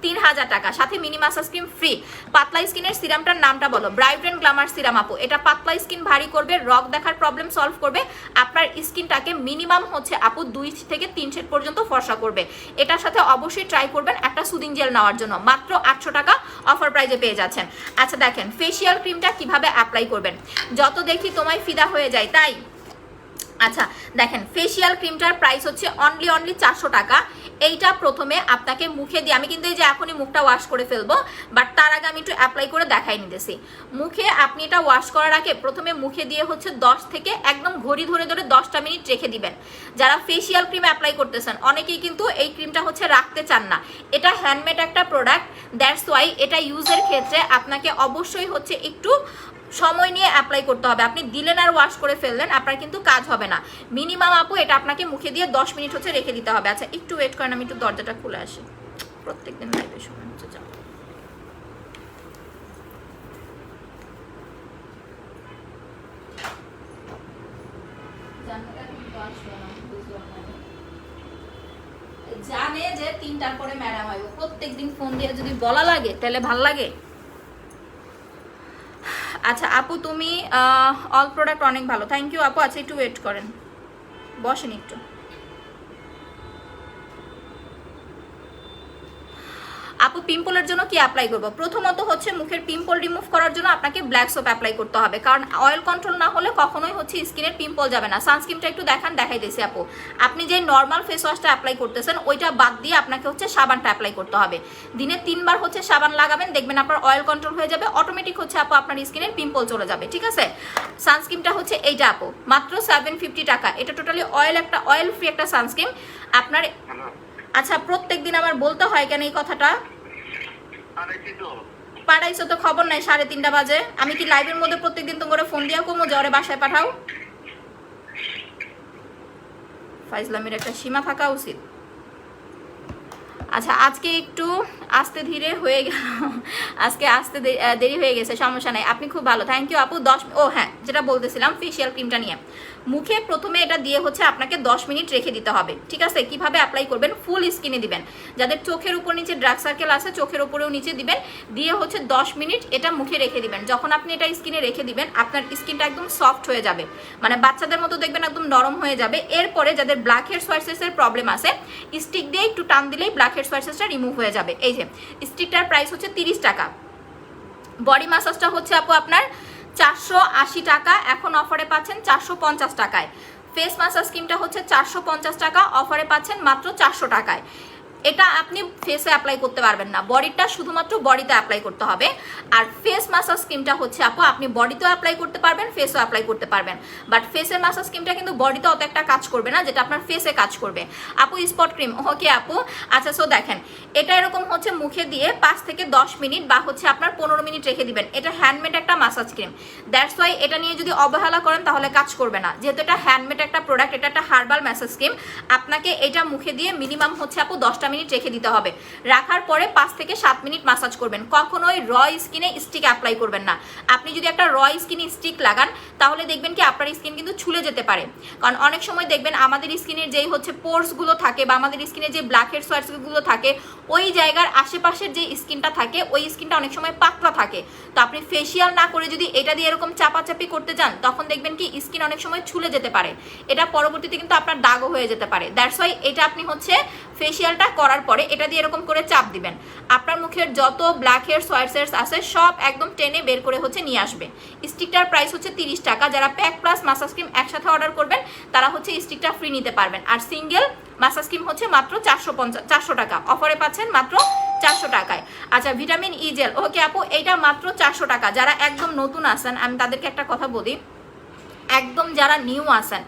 3000 টাকা, সাথে মিনি মাসাজ ক্রিম ফ্রি। পাতলা স্কিনের সিরামটার নামটা বলো, ব্রাইট এন্ড গ্ল্যামার সিরাম আপু। এটা পাতলা স্কিন ভারী করবে, রগ দেখার প্রবলেম সলভ করবে, আপনার স্কিনটাকে মিনিমাম হচ্ছে আপু 2 থেকে 3 শেড পর্যন্ত ফর্সা করবে। এটার সাথে অবশ্যই ট্রাই করবেন একটা সুদিং জেল নেওয়ার জন্য, মাত্র 800 টাকা অফার প্রাইজে পেয়ে যাচ্ছেন। আচ্ছা দেখেন ফেসিয়াল ক্রিমটা কিভাবে অ্যাপ্লাই করবেন, যত দেখি তোমায় ফিদা হয়ে যায় তাই। আচ্ছা দেখেন ফেসিয়াল ক্রিমটার প্রাইস হচ্ছে অনলি 400 টাকা। এইটা প্রথমে আপনাকে মুখে দিয়ে, আমি কিন্তু এই যে এখনই মুখটা ওয়াশ করে ফেলবো, বাট তার আগে আমি একটু অ্যাপ্লাই করে দেখাই নিতেছি। মুখে আপনি এটা ওয়াশ করার আগে প্রথমে মুখে দিয়ে হচ্ছে 10 থেকে একদম ঘড়ি ধরে ধরে 10টা মিনিট রেখে দিবেন। যারা ফেসিয়াল ক্রিম অ্যাপ্লাই করতেছেন অনেকেই কিন্তু এই ক্রিমটা হচ্ছে রাখতে চান না, এটা হ্যান্ডমেড একটা প্রোডাক্ট, দ্যাটস ওয়াই এটা ইউজের ক্ষেত্রে আপনাকে অবশ্যই হচ্ছে একটু সময় নিয়ে অ্যাপ্লাই করতে হবে। আপনি দিলেন আর ওয়াশ করে ফেললেন, আপনার কিন্তু কাজ হবে না। মিনিমাম আপু এটা আপনাকে মুখে দিয়ে 10 মিনিট হচ্ছে রেখে দিতে হবে। আচ্ছা একটু ওয়েট করেন, আমি একটু দরজাটা খুলে আসি। প্রত্যেকদিন লাইভে সময় হচ্ছে যাও। জানে যে 3টার পরে ম্যাডাম আইব, প্রত্যেকদিন ফোন দিয়ে যদি বলা লাগে তাহলে ভাল লাগে। আচ্ছা আপু তুমি অল প্রোডাক্ট অনেক ভালো, থ্যাংক ইউ আপু। আচ্ছা একটু ওয়েট করেন, বসেন একটু। আপু পিম্পলের জন্য কি অ্যাপ্লাই করবো? প্রথমত হচ্ছে মুখের পিম্পল রিমুভ করার জন্য আপনাকে ব্ল্যাক সোপ অ্যাপ্লাই করতে হবে, কারণ অয়েল কন্ট্রোল না হলে কখনোই হচ্ছে স্কিনের পিম্পল যাবে না। সানস্ক্রিনটা একটু দেখাই দিয়েছি আপু। আপনি যে নর্মাল ফেস ওয়াশটা অ্যাপ্লাই করতেছেন ওইটা বাদ দিয়ে আপনাকে হচ্ছে সাবানটা অ্যাপ্লাই করতে হবে। দিনে 3 বার হচ্ছে সাবান লাগাবেন, দেখবেন আপনার অয়েল কন্ট্রোল হয়ে যাবে, অটোমেটিক হচ্ছে আপু আপনার স্কিনের পিম্পল চলে যাবে। ঠিক আছে, সানস্ক্রিনটা হচ্ছে এইটা আপু, মাত্র 750 টাকা। এটা টোটালি অয়েল ফ্রি একটা সানস্ক্রিন আপনার। আচ্ছা প্রত্যেকদিন আমার বলতে হয় কেন এই কথাটা? পাঠাইছো তো খবর নাই, 3:30 বাজে। আমি কি লাইভের মধ্যে প্রত্যেকদিন তোমার ফোন দিয়া কমো যে ওরে বাসায় পাঠাও? ফাইজলামের একটা সীমা থাকা উচিত। আচ্ছা আজকে একটু আস্তে ধীরে হয়ে গেল, আজকে আসতে দেরি হয়ে গেছে, সমস্যা নাই। আপনি খুব ভালো, থ্যাংক ইউ আপু। ও হ্যাঁ, যেটা বলতেছিলাম ফেশিয়াল ক্রিমটা নিয়ে, মুখে প্রথমে এটা দিয়ে হচ্ছে আপনাকে 10 মিনিট রেখে দিতে হবে, ঠিক আছে? কিভাবে অ্যাপ্লাই করবেন, ফুল স্কিনে দিবেন। যাদের চোখের উপর নিচে ডার্ক সার্কেল আছে চোখের উপরেও নিচে দিবেন, দিয়ে হচ্ছে 10 মিনিট এটা মুখে রেখে দিবেন। যখন আপনি এটা স্কিনে রেখে দিবেন আপনার স্কিনটা একদম সফট হয়ে যাবে, মানে বাচ্চাদের মতো দেখবেন একদম নরম হয়ে যাবে। এরপরে যাদের ব্ল্যাক হেড সোয়াইসেসের প্রবলেম আছে, স্টিক দিয়ে একটু টান দিলেই ব্ল্যাক হেড সোয়াইসেসটা রিমুভ হয়ে যাবে। এই যে স্টিকটার প্রাইস হচ্ছে 30 টাকা। বডি মাসাজটা হচ্ছে আপু আপনার 480 টাকা, এখন অফারে পাচ্ছেন 450 টাকায়। ফেস মাসাজ ক্রিমটা হচ্ছে 450 টাকা, অফারে পাচ্ছেন মাত্র 400 টাকায়। এটা আপনি ফেসে অ্যাপ্লাই করতে পারবেন না, বডিটা শুধুমাত্র বডিতে অ্যাপ্লাই করতে হবে। আর ফেস মাসাজ ক্রিমটা হচ্ছে আপু আপনি বডিতেও অ্যাপ্লাই করতে পারবেন, ফেসও অ্যাপ্লাই করতে পারবেন। বাট ফেসের মাসাজ ক্রিমটা কিন্তু বডিতে অত একটা কাজ করবে না যেটা আপনার ফেসে কাজ করবে। আপু স্পট ক্রিম, ওকে আপু। আচ্ছা সো দেখেন, এটা এরকম হচ্ছে মুখে দিয়ে 5 থেকে 10 মিনিট বা হচ্ছে আপনার 15 মিনিট রেখে দিবেন। এটা হ্যান্ডমেড একটা মাসাজ ক্রিম, দ্যাটস ওয়াই এটা নিয়ে যদি অবহেলা করেন তাহলে কাজ করবে না, যেহেতু এটা হ্যান্ডমেড একটা প্রোডাক্ট, এটা একটা হার্বাল মাসাজ ক্রিম। আপনাকে এটা মুখে দিয়ে মিনিমাম হচ্ছে আপু 10টা মিনিট রেখে দিতে হবে। রাখার পরে 5 থেকে 7 মিনিট মাসাজ করবেন। কখনোই র স্কিনে স্টিক অ্যাপ্লাই করবেন না। আপনি যদি একটা র স্কিনে স্টিক লাগান তাহলে দেখবেন কি আপনার স্কিন কিন্তু ছুলে যেতে পারে। কারণ অনেক সময় দেখবেন আমাদের স্কিনের যেই হচ্ছে পোর্সগুলো থাকে বা আমাদের স্কিনে যে ব্ল্যাক হেড সোয়াইসগুলো থাকে, ওই জায়গার আশেপাশের যে স্কিনটা থাকে ওই স্কিনটা অনেক সময় পাতলা থাকে। তো আপনি ফেসিয়াল না করে যদি এটা দিয়ে এরকম চাপাচাপি করতে যান তখন দেখবেন কি স্কিন অনেক সময় ছুলে যেতে পারে, এটা পরবর্তীতে কিন্তু আপনার দাগও হয়ে যেতে পারে। দ্যাটস ওয়াই এটা আপনি হচ্ছে ফেসিয়ালটা করার পরে এটা দিয়ে এরকম করে চাপ দিবেন, আপনার মুখের যত ব্ল্যাক হেয়ার সোয়াইসেস আছে সব একদম টেনে বের করে হচ্ছে নিয়ে আসবে। স্টিকটার প্রাইস হচ্ছে 30 টাকা। যারা প্যাক প্লাস মাসাজ ক্রিম একসাথে অর্ডার করবেন তারা হচ্ছে স্টিকটা ফ্রি নিতে পারবেন। আর সিঙ্গেল মাসাজ ক্রিম হচ্ছে মাত্র 400 টাকা, অফারে পাচ্ছেন মাত্র 400 টাকায়। আচ্ছা ভিটামিন ই জেল, ওকে আপু এইটা মাত্র 400 টাকা। যারা একদম নতুন আসেন আমি তাদেরকে একটা কথা বলি, একদম যারা নিউ আসেন,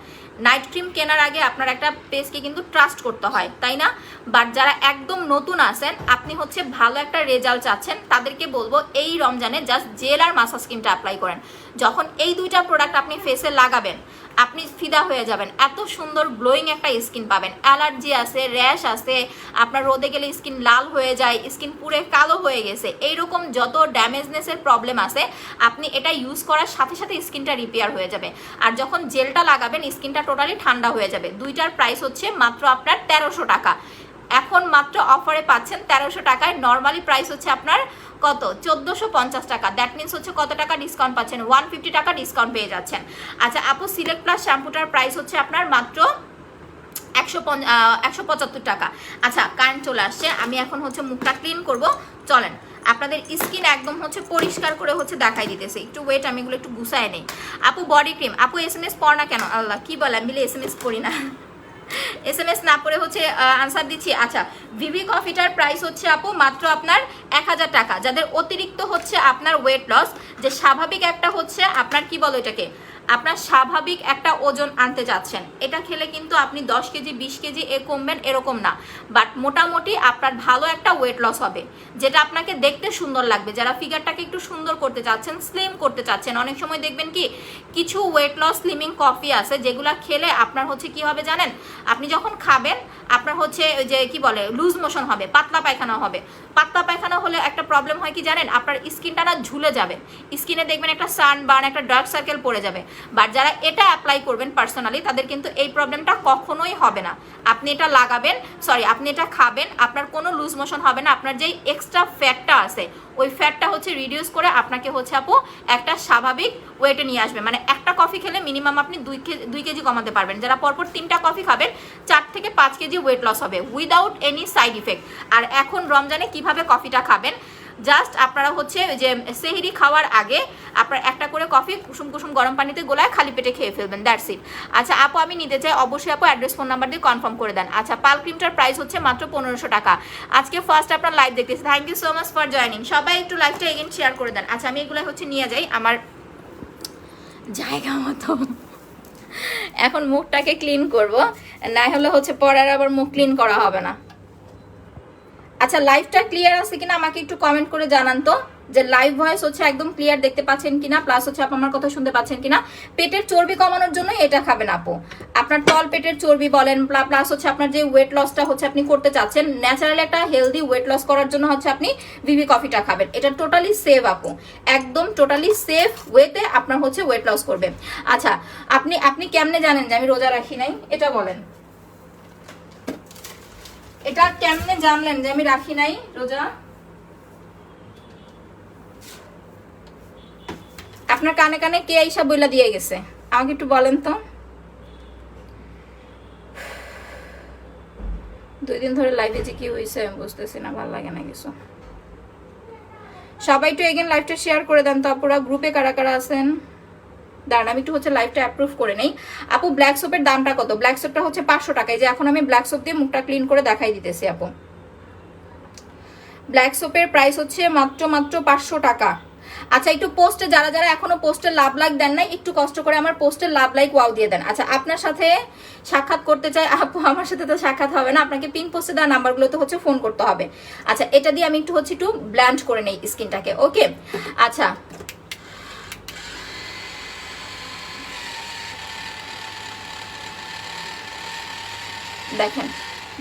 নাইট ক্রিম কেনার আগে আপনার একটা পেজকে কিন্তু ট্রাস্ট করতে হয়, তাই না? বাট যারা একদম নতুন আসেন, আপনি হচ্ছে ভালো একটা রেজাল্ট চাচ্ছেন, তাদেরকে বলবো এই রমজানে জাস্ট জেল আর মাসাজ ক্রিমটা অ্যাপ্লাই করেন। যখন এই দুইটা প্রোডাক্ট আপনি ফেসে লাগাবেন আপনি ফিদা হয়ে যাবেন, এত সুন্দর গ্লোয়িং একটা স্কিন পাবেন। অ্যালার্জি আছে, র্যাশ আছে, আপনার রোদে গেলে স্কিন লাল হয়ে যায়, স্কিন পুরো কালো হয়ে গেছে, এইরকম যত ড্যামেজনেসের প্রবলেম আছে আপনি এটা ইউজ করার সাথে সাথে স্কিনটা রিপেয়ার হয়ে যাবে। আর যখন জেলটা লাগাবেন স্কিনটা টোটালি ঠান্ডা হয়ে যাবে। দুইটার প্রাইস হচ্ছে মাত্র আপনার 1300 টাকা, এখন মাত্র অফারে পাচ্ছেন 1300 টাকায়। নর্মালি প্রাইস হচ্ছে আপনার কত 1450 টাকা, দ্যাট মিনস হচ্ছে কত টাকা ডিসকাউন্ট পাচ্ছেন, 150 টাকা ডিসকাউন্ট পেয়ে যাচ্ছেন। আচ্ছা আপু সিলেক্ট প্লাস শ্যাম্পুটার প্রাইস হচ্ছে আপনার মাত্র 175 টাকা। আচ্ছা কারেন্ট চলে আসছে, আমি এখন হচ্ছে মুখটা ক্লিন করব, চলেন আপনাদের স্কিন একদম হচ্ছে পরিষ্কার করে হচ্ছে দেখাই দিতেছে। একটু ওয়েট, আমি এগুলো একটু গুছায় নেই। আপু বডি ক্রিম, আপু SMS পড় না কেন? আল্লাহ কি বলে, আমি SMS পড়ি না, SMS না পড়ে হচ্ছে আনসার দিচ্ছি। আচ্ছা ভিভি কফিটার প্রাইস হচ্ছে আপু মাত্র আপনার 1000 টাকা। যাদের অতিরিক্ত হচ্ছে আপনার ওয়েট লস, যে স্বাভাবিক একটা হচ্ছে আপনার কি বলো এটাকে, আপনার স্বাভাবিক একটা ওজন আনতে চাচ্ছেন, এটা খেলে কিন্তু আপনি 10 কেজি 20 কেজি কমবেন এরকম না, বাট মোটামুটি আপনার ভালো একটা ওয়েট লস হবে, যেটা আপনাকে দেখতে সুন্দর লাগবে। যারা ফিগারটাকে একটু সুন্দর করতে চাচ্ছেন, স্লিম করতে চাচ্ছেন, অনেক সময় দেখবেন কি কিছু ওয়েট লস স্লিমিং কফি আছে যেগুলো খেলে আপনার হচ্ছে কি হবে জানেন, আপনি যখন খাবেন আপনার হচ্ছে ওই যে কি বলে লুজ মোশন হবে, পাতলা পায়খানা হবে। পাতলা পায়খানা হলে একটা প্রবলেম হয় কি জানেন, আপনার স্কিনটা না ঝুলে যাবে, স্কিনে দেখবেন একটা সানবার্ন, একটা ডার্ক সার্কেল পড়ে যাবে। বাট যারা এটা অ্যাপ্লাই করবেন পার্সোনালি তাদের কিন্তু এই প্রবলেমটা কখনোই হবে না। আপনি এটা লাগাবেন, আপনি এটা খাবেন, আপনার কোনো লুজ মোশন হবে না, আপনার যেই এক্সট্রা ফ্যাটটা আছে ওই ফ্যাটটা হচ্ছে রিডিউস করে আপনাকে হচ্ছে আপু একটা স্বাভাবিক ওয়েটে নিয়ে আসবে। মানে একটা কফি খেলে মিনিমাম আপনি 2 কেজি কমাতে পারবেন। যারা পরপর 3টা কফি খাবেন 4 থেকে 5 কেজি ওয়েট লস হবে উইদাউট এনি সাইড ইফেক্ট। আর এখন রমজানে কিভাবে কফিটা খাবেন, জাস্ট আপনারা হচ্ছে যে সেহরি খাওয়ার আগে আপনার একটা করে কফি কুসুম কুসুম গরম পানিতে গোলায় খালি পেটে খেয়ে ফেলবেন, দ্যাটস ইট। আচ্ছা আপু আমি নিতে চাই, অবশ্যই আপু অ্যাড্রেস ফোন নাম্বার দিয়ে কনফার্ম করে দেন। আচ্ছা পাল ক্রিমটার প্রাইস হচ্ছে মাত্র 1500 টাকা। আজকে ফার্স্ট আপনার লাইভ দেখতেছি, thank you so much for joining. সবাই একটু লাইভটা এগেন শেয়ার করে দেন। আচ্ছা আমি এগুলো হচ্ছে নিয়ে যাই আমার জায়গা মতো, এখন মুখটাকে ক্লিন করব, না হলে হচ্ছে পরে আবার মুখ ক্লিন করা হবে না। আচ্ছা লাইভটা ক্লিয়ার আছে কিনা আমাকে একটু কমেন্ট করে জানান তো। যে লাইভ ভয়েস হচ্ছে একদম ক্লিয়ার দেখতে পাচ্ছেন কিনা, প্লাস হচ্ছে আপু আমার কথা শুনতে পাচ্ছেন কিনা। পেটের চর্বি কমানোর জন্য এটা খাবেন আপু, আপনার তল পেটের চর্বি বলেন, প্লাস হচ্ছে আপনার যে ওয়েট লসটা হচ্ছে আপনি করতে চাচ্ছেন, ন্যাচারালি একটা হেলদি ওয়েট লস করার জন্য হচ্ছে আপনি ভিভি কফিটা খাবেন। এটা টোটালি সেফ আপু, একদম টোটালি সেফ ওয়েতে আপনার হচ্ছে ওয়েট লস করবে। আচ্ছা, আপনি কেমনে জানেন যে আমি রোজা রাখি নাই, এটা বলেন। এটা কেমনে জানলেন যে আমি রাখি নাই রোজা? আপনার কানে কানে কে আইসা বইলা দিয়ে গেছে আমাকে একটু বলেন তো। 2 দিন ধরে লাইভে যে কি হয়েছে আমি বুঝতেছি না, ভালো লাগে না কিছু। সবাই একটু এগেন লাইভটা শেয়ার করে দেন তো আপুরা, গ্রুপে কারা কারা আছেন। দাঁড়ান আমি একটু হচ্ছে লাইভটা অ্যাপ্রুভ করে নেই। আপু ব্ল্যাক সোপের দামটা কত? ব্ল্যাক সোপটা হচ্ছে 500 টাকায়, যে এখন আমি ব্ল্যাক সোপ দিয়ে মুখটা ক্লিন করে দেখাই দিতেছি আপু। ব্ল্যাক সোপের প্রাইস হচ্ছে মাত্র 500 টাকা। আচ্ছা, একটু পোস্টে যারা যারা এখনো পোস্টে লাভ লাইক দেন নাই, একটু কষ্ট করে আমার পোস্টে লাভ লাইক ওয়াও দিয়ে দেন। আচ্ছা, আপনার সাথে সাক্ষাৎ করতে চাই আপু, আমার সাথে তো সাক্ষাৎ হবে না, আপনাকে পিন পোস্টে দেওয়া নাম্বারগুলোতে হচ্ছে ফোন করতে হবে। আচ্ছা, এটা দিয়ে আমি একটু ব্ল্যান্ড করে নেই স্কিনটাকে। ওকে, আচ্ছা দেখেন,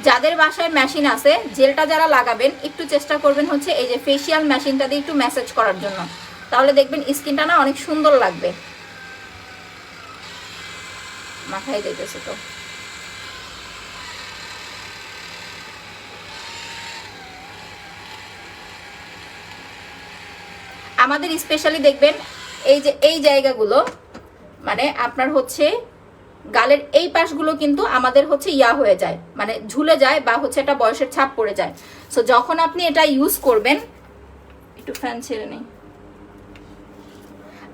যাদের বাসায় মেশিন আছে জেলটা যারা লাগাবেন একটু চেষ্টা করবেন হচ্ছে এই যে ফেসিয়াল মেশিনটা দিয়ে একটু ম্যাসাজ করার জন্য, তাহলে দেখবেন স্কিনটা না অনেক সুন্দর লাগবে। মাথায় দিতেছে তো। আমাদের স্পেশালি দেখবেন এই জায়গাগুলো মানে আপনার হচ্ছে গালের এই পাশগুলো কিন্তু আমাদের হচ্ছে হয়ে যায়, মানে ঝুলে যায় বা হচ্ছে একটা বয়সের ছাপ পড়ে যায়। সো যখন আপনি এটা ইউজ করবেন, একটু ফ্যান ছেড়ে নেই,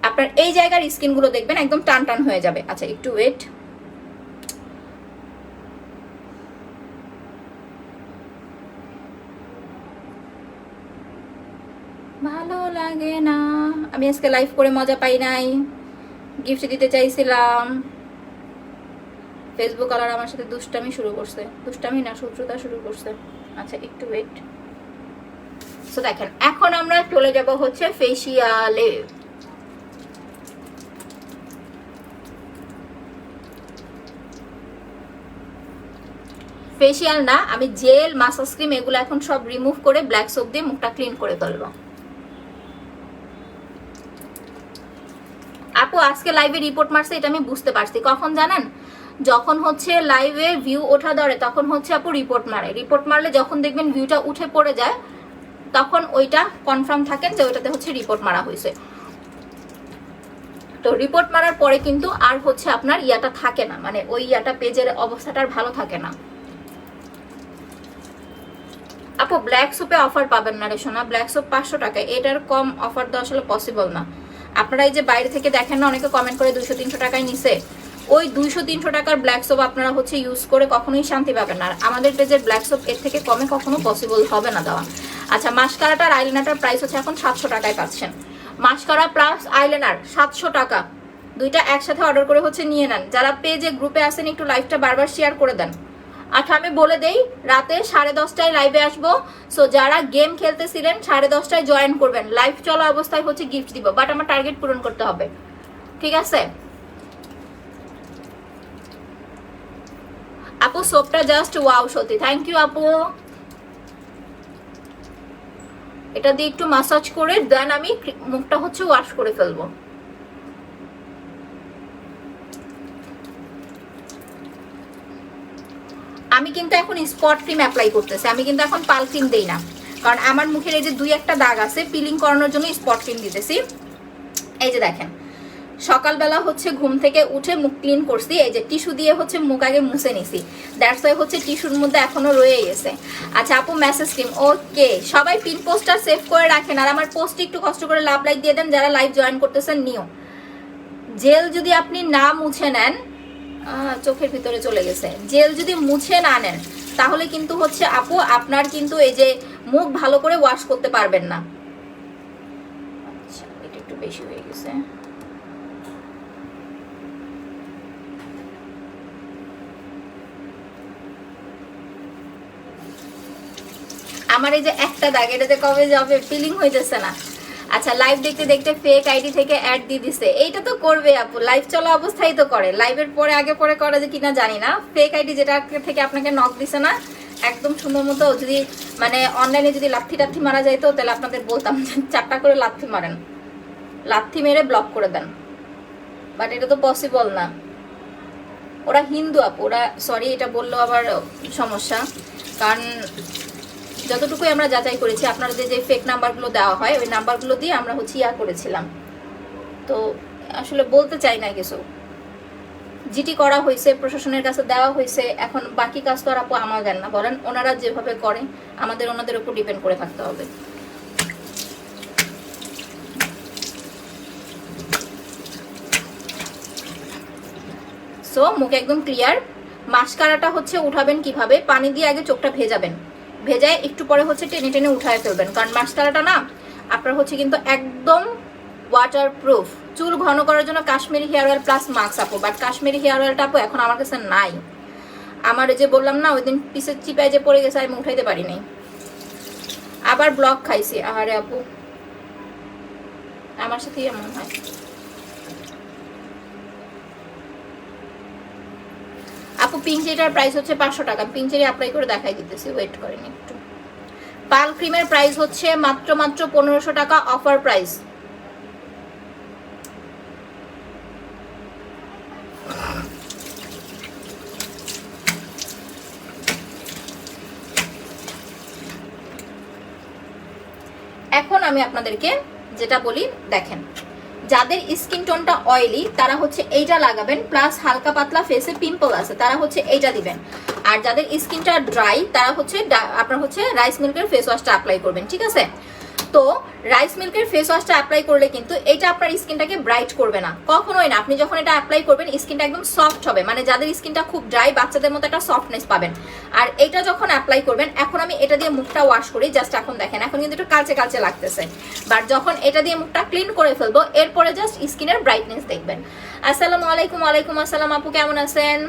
আপনার এই জায়গার স্কিনগুলো দেখবেন একদম টান টান হয়ে যাবে। আচ্ছা একটু ওয়েট, ভালো লাগে না, আমি আজকে লাইভ করে মজা পাই নাই, গিফট দিতে চাইছিলাম। ফেসবুক আলার আমার সাথে দুষ্টামি শুরু করছে, দুষ্টামি না শত্রুতা শুরু করছে। আচ্ছা একটু ওয়েট। সো দেখেন এখন আমরা চলে যাব হচ্ছে ফেসিয়ালে। ফেসিয়াল না, আমি জেল মাসাজ ক্রিম এগুলো এখন সব রিমুভ করে ব্ল্যাক সোপ দিয়ে মুখটা ক্লিন করে ফেলবো। আপু আজকে লাইভে রিপোর্ট মারছে, এটা আমি বুঝতে পারছি। কখন জানেন? যখন হচ্ছে লাইভে ভিউ ওঠা ধরে তখন হচ্ছে আপু রিপোর্ট মারে। রিপোর্ট মারলে যখন দেখবেন ভিউটা উঠে পড়ে যায় তখন ওইটা কনফার্ম থাকেন যে ওইটাতে হচ্ছে রিপোর্ট মারা হয়েছে। তো রিপোর্ট মারার পরে কিন্তু আর হচ্ছে আপনার ইয়াটা থাকে না, মানে ওই ইয়াটা পেজের অবস্থাটা আর ভালো থাকে না। আপু ব্ল্যাক সোপে অফার পাবেন না রে সোনা, ব্ল্যাক সোপ 500 টাকা, এটার কম অফার তো আসলে পসিবল না। আপনারা এই যে বাইরে থেকে দেখেন না অনেকে কমেন্ট করে 200-300 টাকায় নিছে, ওই 200-300 টাকার ব্ল্যাক সোপ আপনারা হচ্ছে ইউজ করে কখনোই শান্তি পাবেন না। আর আমাদের পেজের ব্ল্যাক সোপ এর থেকে কমে কখনো পসিবল হবে না দেওয়া। আচ্ছা, মাস্কারাটার আইলাইনারটার প্রাইস হচ্ছে এখন 700 টাকায় পাচ্ছেন। মাস্কারা প্লাস আইলাইনার 700 টাকা, দুইটা একসাথে অর্ডার করে হচ্ছে নিয়ে নেন। যারা পেজে গ্রুপে আসেন একটু লাইভটা বারবার শেয়ার করে দেন। আচ্ছা আমি বলে দেই, রাতে 10:30টায় লাইভে আসবো। সো যারা গেম খেলতেছিলেন 10:30টায় জয়েন করবেন। লাইভ চলা অবস্থায় হচ্ছে গিফট দিব, বাট আমার টার্গেট পূরণ করতে হবে, ঠিক আছে? আপু সোপটা জাস্ট ওয়াও সত্যি, থ্যাংক ইউ আপু। এটা দিয়ে একটু মাসাজ করে দেন আমি মুখটা হচ্ছে ওয়াশ করে ফেলবো। আমি কিন্তু এখন স্পট ক্রিম অ্যাপ্লাই করতেছি, আমি কিন্তু এখন পাল ক্রিম দেই না, কারণ আমার মুখের এই যে 2-1টা দাগ আছে, পিলিং করানোর জন্য স্পট ক্রিম দিতেছি। এই যে দেখেন সকালবেলা হচ্ছে ঘুম থেকে উঠে মুখ ক্লিন করছি, এই যে টিস্যু দিয়ে হচ্ছে মুখ আগে মুছে নিছি, দ্যাটস ওয়াই হচ্ছে টিস্যুর মধ্যে এখনো রয়ে গেছে। আচ্ছা আপু মেসেজ ক্রিম, ওকে সবাই পিন পোস্টটা সেভ করে রাখেন, আর আমার পোস্টে একটু কষ্ট করে লাভ লাইক দিয়ে দেন যারা লাইভ জয়েন করতেছেন নিও। জেল যদি আপনি না মুছে নেন, চোখের ভিতরে চলে গেছে, জেল যদি মুছে না নেন তাহলে কিন্তু হচ্ছে আপু আপনার কিন্তু এই যে মুখ ভালো করে ওয়াশ করতে পারবেন না। আচ্ছা এটা একটু বেশি হয়ে গেছে। আমার এই যে একটা দাগ, এটাতে কবে যাবে ফিলিং হইতেছে না। আচ্ছা, লাইভ দেখতে দেখতে ফেক আইডি থেকে অ্যাড দিয়ে দিছে। এইটা তো করবে আপু, লাইভ চলা অবস্থায় তো করে, লাইভের পরে আগে পরে করে যে কিনা জানি না। ফেক আইডি যেটা থেকে আপনাকে নক দিছে না, একদম সুন্দর মতো যদি মানে অনলাইনে যদি লাথি টাথি মারা যাইতো তাহলে আপনাদের বলতাম 4টা করে লাথি মারেন, লাথি মেরে ব্লক করে দেন, বাট এটা তো পসিবল না। ওরা হিন্দু আপু, ওরা সরি এটা বললেও আবার সমস্যা, কারণ যতটুকুই আমরা যাচাই করেছি আপনাদের যে ফেক নাম্বারগুলো দেওয়া হয় ওই নাম্বারগুলো দিয়ে আমরা হচ্ছে করেছিলাম, তো আসলে বলতে চাই না কিছু। জিটি করা হয়েছে, প্রশাসনের কাছে দেওয়া হয়েছে, এখন বাকি কাজ তো আর আপু আমাদের না, বলেন ওনারা যেভাবে করে আমাদের ওনাদের উপর ডিপেন্ড করে থাকতে হবে। সো মুখ একদম ক্লিয়ার। মাস্কারাটা হচ্ছে উঠাবেন কিভাবে, পানি দিয়ে আগে চোখটা ভেজাবেন, ভেজায় একটু পরে হচ্ছে টেনে টেনে উঠায় ফেলবেন, কারণ মাস্কারাটা না আপনার হচ্ছে কিন্তু একদম ওয়াটারপ্রুফ। চুল ঘন করার জন্য Kashmiri hair oil plus mask আপু, বাট কাশ্মীরি হেয়ার অয়েলটা আপু এখন আমার কাছে নাই। আমার যে বললাম না ওই দিন পিসের চিপায় যে পড়ে গেছে আমি উঠাইতে পারিনি, আবার ব্লক খাইছি। আরে আপু আমার সাথেই এমন হয়। আপু পিঞ্চেরিটার প্রাইস হচ্ছে 500 টাকা, পিঞ্চেরি অ্যাপ্লাই করে দেখাই দিতেছি, ওয়েট করেন একটু। পাল ক্রিমের প্রাইস হচ্ছে মাত্র 1500 টাকা, অফার প্রাইস। এখন আমি আপনাদেরকে যেটা বলি দেখেন, যাদের স্কিন টোনটা অয়েলি তারা হচ্ছে এইটা লাগাবেন, প্লাস হালকা পাতলা ফেসে পিম্পল আছে তারা হচ্ছে এইটা দিবেন, আর যাদের স্কিনটা ড্রাই তারা হচ্ছে আপনার হচ্ছে রাইস মিল্কের ফেস ওয়াশটা অ্যাপ্লাই করবেন, ঠিক আছে? তো রাইস মিল্কের ফেস ওয়াশটা অ্যাপ্লাই করলে কিন্তু এটা আপনার স্কিনটাকে ব্রাইট করবে না, কখনোই না। আপনি যখন এটা অ্যাপ্লাই করবেন স্কিনটা একদম সফট হবে, মানে যাদের স্কিনটা খুব ড্রাই বাচ্চাদের মতো একটা সফটনেস পাবেন। আর এটা যখন অ্যাপ্লাই করবেন, এখন আমি এটা দিয়ে মুখটা ওয়াশ করি, জাস্ট এখন দেখেন এখন কিন্তু একটু কালচে কালচে লাগতেছে, বাট যখন এটা দিয়ে মুখটা ক্লিন করে ফেলবো এরপরে জাস্ট স্কিনের ব্রাইটনেস দেখবেন। আসসালামু আলাইকুম। ওয়ালাইকুম আসসালাম আপু, কেমন আছেন?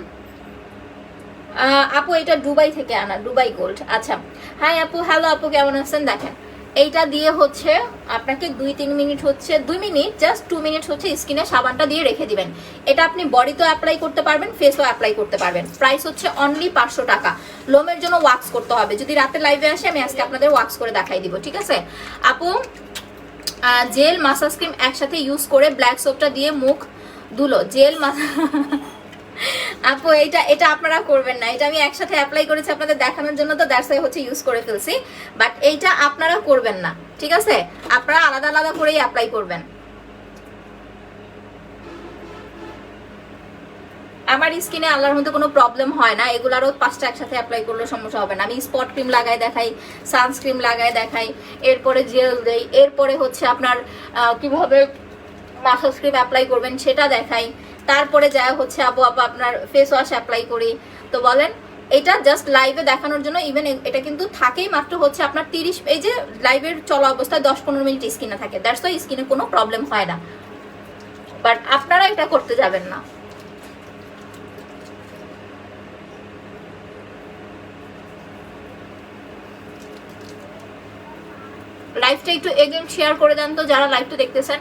আপু এটা দুবাই থেকে আনা, দুবাই গোল্ড। আচ্ছা হাই আপু, হ্যালো আপু, কেমন আছেন? দেখেন এইটা দিয়ে হচ্ছে আপনাকে 2-3 মিনিট হচ্ছে 2 মিনিট জাস্ট 2 মিনিট হচ্ছে স্কিনে সাবানটা দিয়ে রেখে দিবেন। এটা আপনি বডিতেও অ্যাপ্লাই করতে পারবেন, ফেসও অ্যাপ্লাই করতে পারবেন। প্রাইস হচ্ছে অনলি 500 টাকা। লোমের জন্য ওয়াক্স করতে হবে, যদি রাতে লাইভে আসে আমি আজকে আপনাদের ওয়াক্স করে দেখাই দিব, ঠিক আছে আপু? জেল মাসাজ ক্রিম একসাথে ইউজ করে ব্ল্যাক সোপটা দিয়ে মুখ ধুলো, জেল আপু এটা আপনারা করবেন না, এটা আমি একসাথে অ্যাপ্লাই করেছি আপনাদের দেখানোর জন্য, তো দ্যাটস ওয়াই হচ্ছে ইউজ করে ফেলছি, বাট এইটা আপনারা করবেন না, ঠিক আছে? আপনারা আলাদা আলাদা করেই অ্যাপ্লাই করবেন। আমার স্কিনে আল্লাহর মধ্যে কোনো প্রবলেম হয় না, এগুলারও 5টা একসাথে অ্যাপ্লাই করলে সমস্যা হবে না। আমি স্পট ক্রিম লাগাই দেখাই, সানস্ক্রিন লাগাই দেখাই, এরপরে জেল দেই, এরপরে হচ্ছে আপনার কিভাবে মাসাজ ক্রিম অ্যাপ্লাই করবেন সেটা দেখাই, তারপরে যা হচ্ছে আপু আপনার ফেস ওয়াশ অ্যাপ্লাই করি। তো বলেন এটা জাস্ট লাইভে দেখানোর জন্য, ইভেন এটা কিন্তু থাকেই মাত্র হচ্ছে আপনার 30, এই যে লাইভের চলা অবস্থায় 10-15 মিনিট স্কিনে থাকে, দ্যাটস ওয়াই স্কিনে কোনো প্রবলেম হয় না, বাট আপনারা এটা করতে যাবেন না। লাইভটা একটু এগেন শেয়ার করে দেন তো যারা লাইভটা দেখতেছেন।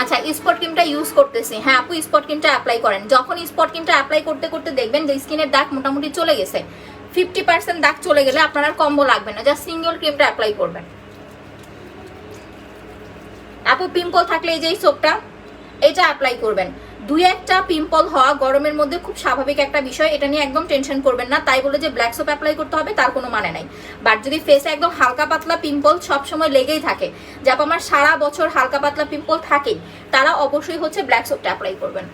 আচ্ছা স্পট ক্রিমটা ইউজ করতেছি, হ্যাঁ আপু স্পট ক্রিমটা অ্যাপ্লাই করেন। যখন স্পট ক্রিমটা অ্যাপ্লাই করতে করতে দেখবেন যে স্কিনের দাগ মোটামুটি চলে গেছে, 50% দাগ চলে গেলে আপনার আর কম্বো লাগবে না, জাস্ট সিঙ্গেল ক্রিমটা অ্যাপ্লাই করবেন। আপু পিম্পল থাকলে এই যে সোপটা এটা অ্যাপ্লাই করবেন। 2-1টা পিম্পল হওয়া গরমের মধ্যে খুব স্বাভাবিক একটা বিষয়, এটা নিয়ে একদম টেনশন করবেন না। তাই বলে যে ব্ল্যাক সোপ অ্যাপ্লাই করতে হবে তার কোনো মানে নাই, বাট যদি ফেসে একদম হালকা পাতলা পিম্পল সবসময় লেগেই থাকে, যা আমার সারা বছর হালকা পাতলা পিম্পল থাকেই, তারা অবশ্যই হচ্ছে ব্ল্যাক সোপটা অ্যাপ্লাই করবেন।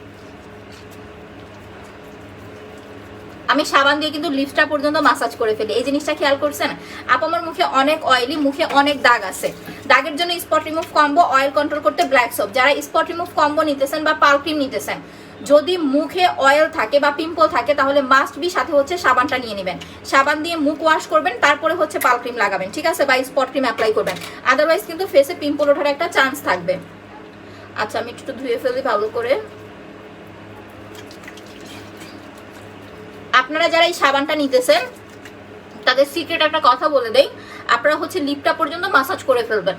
আমি সাবান দিয়ে কিন্তু লিপটা পর্যন্ত মাসাজ করে ফেলি, এই জিনিসটা খেয়াল করছেন? আপ আমার মুখে অনেক অয়েলি, মুখে অনেক দাগ আছে, দাগের জন্য spot remove combo, oil control করতে ব্ল্যাক সোপ। যারা স্পট রিমুভ কম্বো নিতেছেন বা পাল ক্রিম নিতেছেন, যদি মুখে অয়েল থাকে বা পিম্পল থাকে তাহলে মাস্ট বি সাথে হচ্ছে সাবানটা নিয়ে নেবেন, সাবান দিয়ে মুখ ওয়াশ করবেন, তারপরে হচ্ছে পাল ক্রিম লাগাবেন, ঠিক আছে? বা স্পট ক্রিম অ্যাপ্লাই করবেন, আদারওয়াইজ কিন্তু ফেসে পিম্পল ওঠার একটা চান্স থাকবে। আচ্ছা আমি একটু ধুয়ে ফেলি ভালো করে। আপনারা যারা এই সাবানটা নিতেছেন তাদের সিক্রেট একটা কথা বলে দেই, আপনারা হচ্ছে লিপটা পর্যন্ত মাসাজ করে ফেলবেন,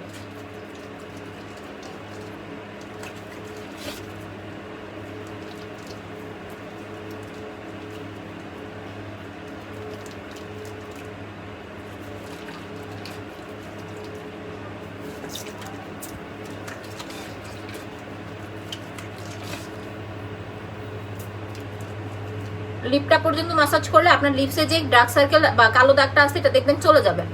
লিপটা পর্যন্ত ম্যাসাজ করলে আপনার লিপসে যে ডার্ক সার্কেল বা কালো দাগটা আছে এটা দেখবেন চলে যাবে।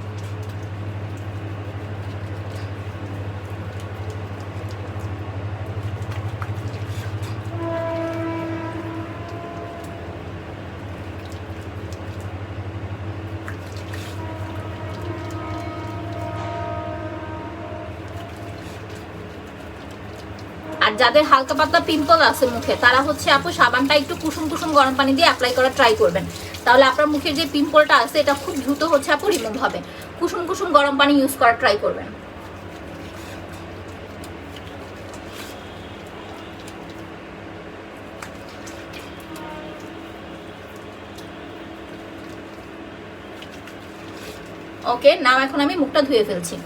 আর যাদের হালকা পাতলা পিম্পল আছে মুখে তারা হচ্ছে আপু সাবানটা একটু কুসুম কুসুম গরম পানি দিয়ে অ্যাপ্লাই করার ট্রাই করবেন, তাহলে আপনার মুখের যে পিম্পলটা আছে এটা খুব দ্রুত হচ্ছে আপু রিমুভ হবে। কুসুম কুসুম গরম পানি ইউজ করার ট্রাই করবেন। ওকে, নাও এখন আমি মুখটা ধুয়ে ফেলছি।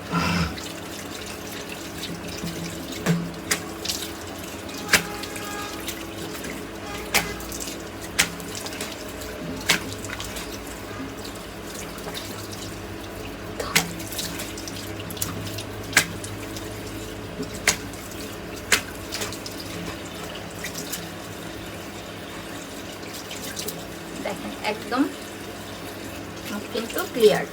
দেখেন একদম মুখ কিন্তু ক্লিয়ার।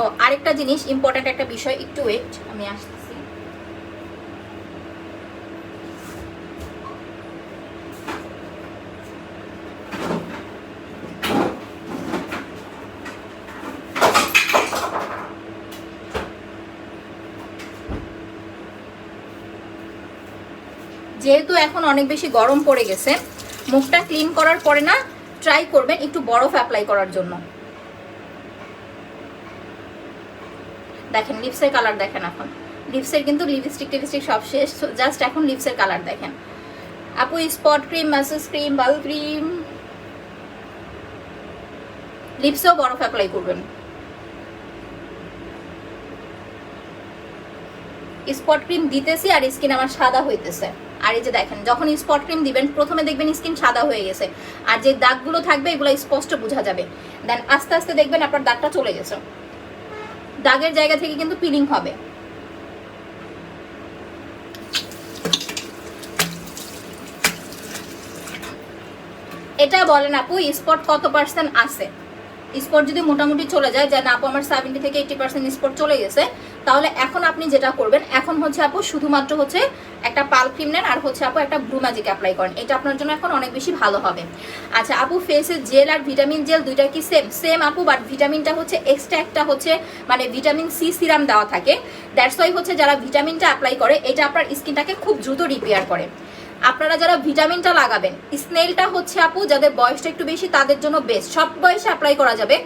ও আরেকটা জিনিস ইম্পর্টেন্ট একটা বিষয়, একটু ওয়েট, আমি আসতেছি। যেহেতু এখন অনেক বেশি গরম পড়ে গেছে, মুখটা ক্লিন করার পরে না ট্রাই করবেন একটু বরফ অ্যাপ্লাই করার জন্য। দেখেন লিপসের কালার দেখেন, এখন লিপসের কিন্তু লিপস্টিক টিপস্টিক সব শেষ, জাস্ট এখন লিপসের কালার দেখেন। আপু স্পট ক্রিম, ম্যাসেজ ক্রিম, বাল ক্রিম, লিপসেও বরফ অ্যাপ্লাই করবেন। স্পট ক্রিম দিতেছি আর স্কিন আমার সাদা হইতেছে। আর এই যে দেখেন যখন স্পট ক্রিম দিবেন প্রথমে দেখবেন স্কিন সাদা হয়ে গেছে, আর যে দাগগুলো থাকবে এগুলো স্পষ্ট বোঝা যাবে। দেন আস্তে আস্তে দেখবেন আপনার দাগটা চলে গেছে, দাগের জায়গা থেকে কিন্তু পিলিং হবে। এটা বলেন আপু স্পট কত পার্সেন্ট আছে? স্পট যদি মোটামুটি চলে যায়, যে না আপু আমার 70 থেকে 80% স্পট চলে গেছে, তাহলে এখন আপনি যেটা করবেন, এখন হচ্ছে আপু শুধুমাত্র হচ্ছে একটা পাল ক্রিম নেন আর হচ্ছে আপু একটা ব্লু ম্যাজিক অ্যাপ্লাই করেন, এটা আপনার জন্য এখন অনেক বেশি ভালো হবে। আচ্ছা আপু ফেসের জেল আর ভিটামিন জেল দুইটা কি সেম? সেম আপু, বাট ভিটামিনটা হচ্ছে এক্সট্রা একটা হচ্ছে মানে ভিটামিন সি সিরাম দেওয়া থাকে, দ্যাটস ওয়াই হচ্ছে যারা ভিটামিনটা অ্যাপ্লাই করে এটা আপনার স্কিনটাকে খুব দ্রুত রিপেয়ার করে। আপনারা যারা ভিটামিনটা লাগাবেন, স্নেলটা হচ্ছে আপু যাদের বয়সটা একটু বেশি তাদের জন্য বেস্ট, সব বয়সে অ্যাপ্লাই করা যাবে,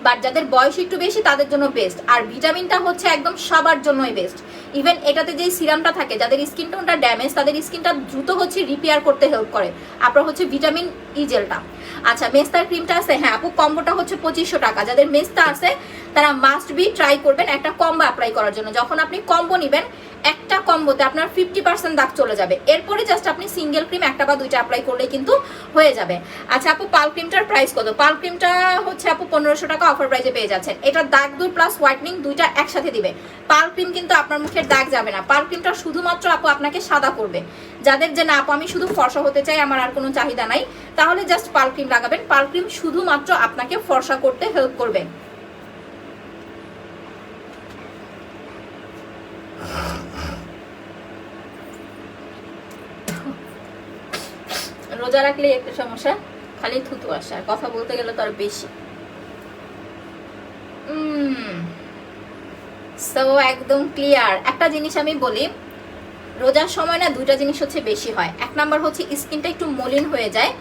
বাট যাদের বয়স একটু বেশি তাদের জন্য বেস্ট। আর ভিটামিনটা হচ্ছে একদম সবার জন্যই বেস্ট। ইভেন এটাতে যেই সিরামটা থাকে, যাদের স্কিন টোনটা ড্যামেজ তাদের স্কিনটা দ্রুত হচ্ছে রিপেয়ার করতে হেল্প করে আপনার হচ্ছে ভিটামিন ই জেলটা। আচ্ছা মেস্তার ক্রিমটা আছে, হ্যাঁ আপু কম্বোটা হচ্ছে 2500 টাকা। যাদের মেস্তা আছে তারা মাস্ট বি ট্রাই করবেন একটা কম্বো অ্যাপ্লাই করার জন্য। যখন আপনি কম্বো নেবেন একটা কম্বোতে আপনার 50% দাগ চলে যাবে, এরপরে জাস্ট আপনি সিঙ্গেল ক্রিম একটা বা দুইটা অ্যাপ্লাই করলে কিন্তু হয়ে যাবে। আচ্ছা আপু পাল ক্রিমটার প্রাইস কত? পাল ক্রিমটা হচ্ছে আপু 1500 টাকা অফার প্রাইসে পেয়ে যাচ্ছেন। এটা দাগ দূর প্লাস হোয়াইটনিং দুইটা একসাথে দিবে। পাল ক্রিম কিন্তু আপনার মুখের দাগ যাবে না, পাল ক্রিমটা শুধুমাত্র আপু আপনাকে সাদা করবে। যাদের যে না আপু আমি শুধু ফর্সা হতে চাই, আমার আর কোনো চাহিদা নাই, তাহলে জাস্ট পাল ক্রিম লাগাবেন। পাল ক্রিম শুধুমাত্র আপনাকে ফর্সা করতে হেল্প করবে। রোজা রাখলে একটা সমস্যা, খালি থুতু আসে, আর কথা বলতে গেলে তো আর বেশি। সো একদম ক্লিয়ার। একটা জিনিস আমি বলি, রোজার সময় না দুইটা জিনিস হচ্ছে বেশি হয়। এক নাম্বার হচ্ছে স্কিনটা একটু মলিন হয়ে যায়,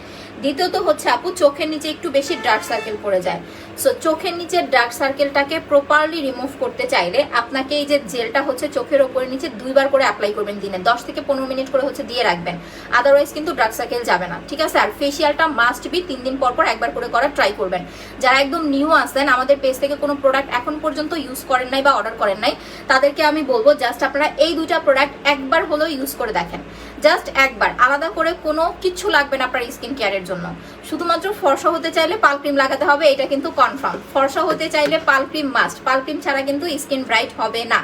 দ্বিতীয়ত হচ্ছে আপু চোখের নিচে একটু বেশি ডার্ক সার্কেল পড়ে যায়। সো চোখের নিচে ডার্ক সার্কেলটাকে প্রপারলি রিমুভ করতে চাইলে আপনাকে এই যে জেলটা হচ্ছে চোখের ওপরে নিচে দুইবার করে অ্যাপ্লাই করবেন, দিনে 10 থেকে 15 মিনিট করে হচ্ছে দিয়ে রাখবেন, আদারওয়াইজ কিন্তু ডার্ক সার্কেল যাবে না, ঠিক আছে? আর ফেসিয়ালটা মাস্ট বি 3 দিন পর পর একবার করে করার ট্রাই করবেন। যারা একদম নিউ আসেন, আমাদের পেজ থেকে কোনো প্রোডাক্ট এখন পর্যন্ত ইউজ করেন নাই বা অর্ডার করেন নাই, তাদেরকে আমি বলবো জাস্ট আপনারা এই দুইটা প্রোডাক্ট একবার হলেও ইউজ করে দেখেন। জাস্ট একবার, আলাদা করে কোনো কিছু লাগবে না আপনার স্কিন কেয়ারের জন্য। শুধুমাত্র ফর্সা হতে চাইলে পাল ক্রিম লাগাতে হবে, এটা কিন্তু কনফার্ম। ফর্সা হতে চাইলে পাল ক্রিম মাস্ট, পাল ক্রিম ছাড়া কিন্তু স্কিন ব্রাইট হবে না।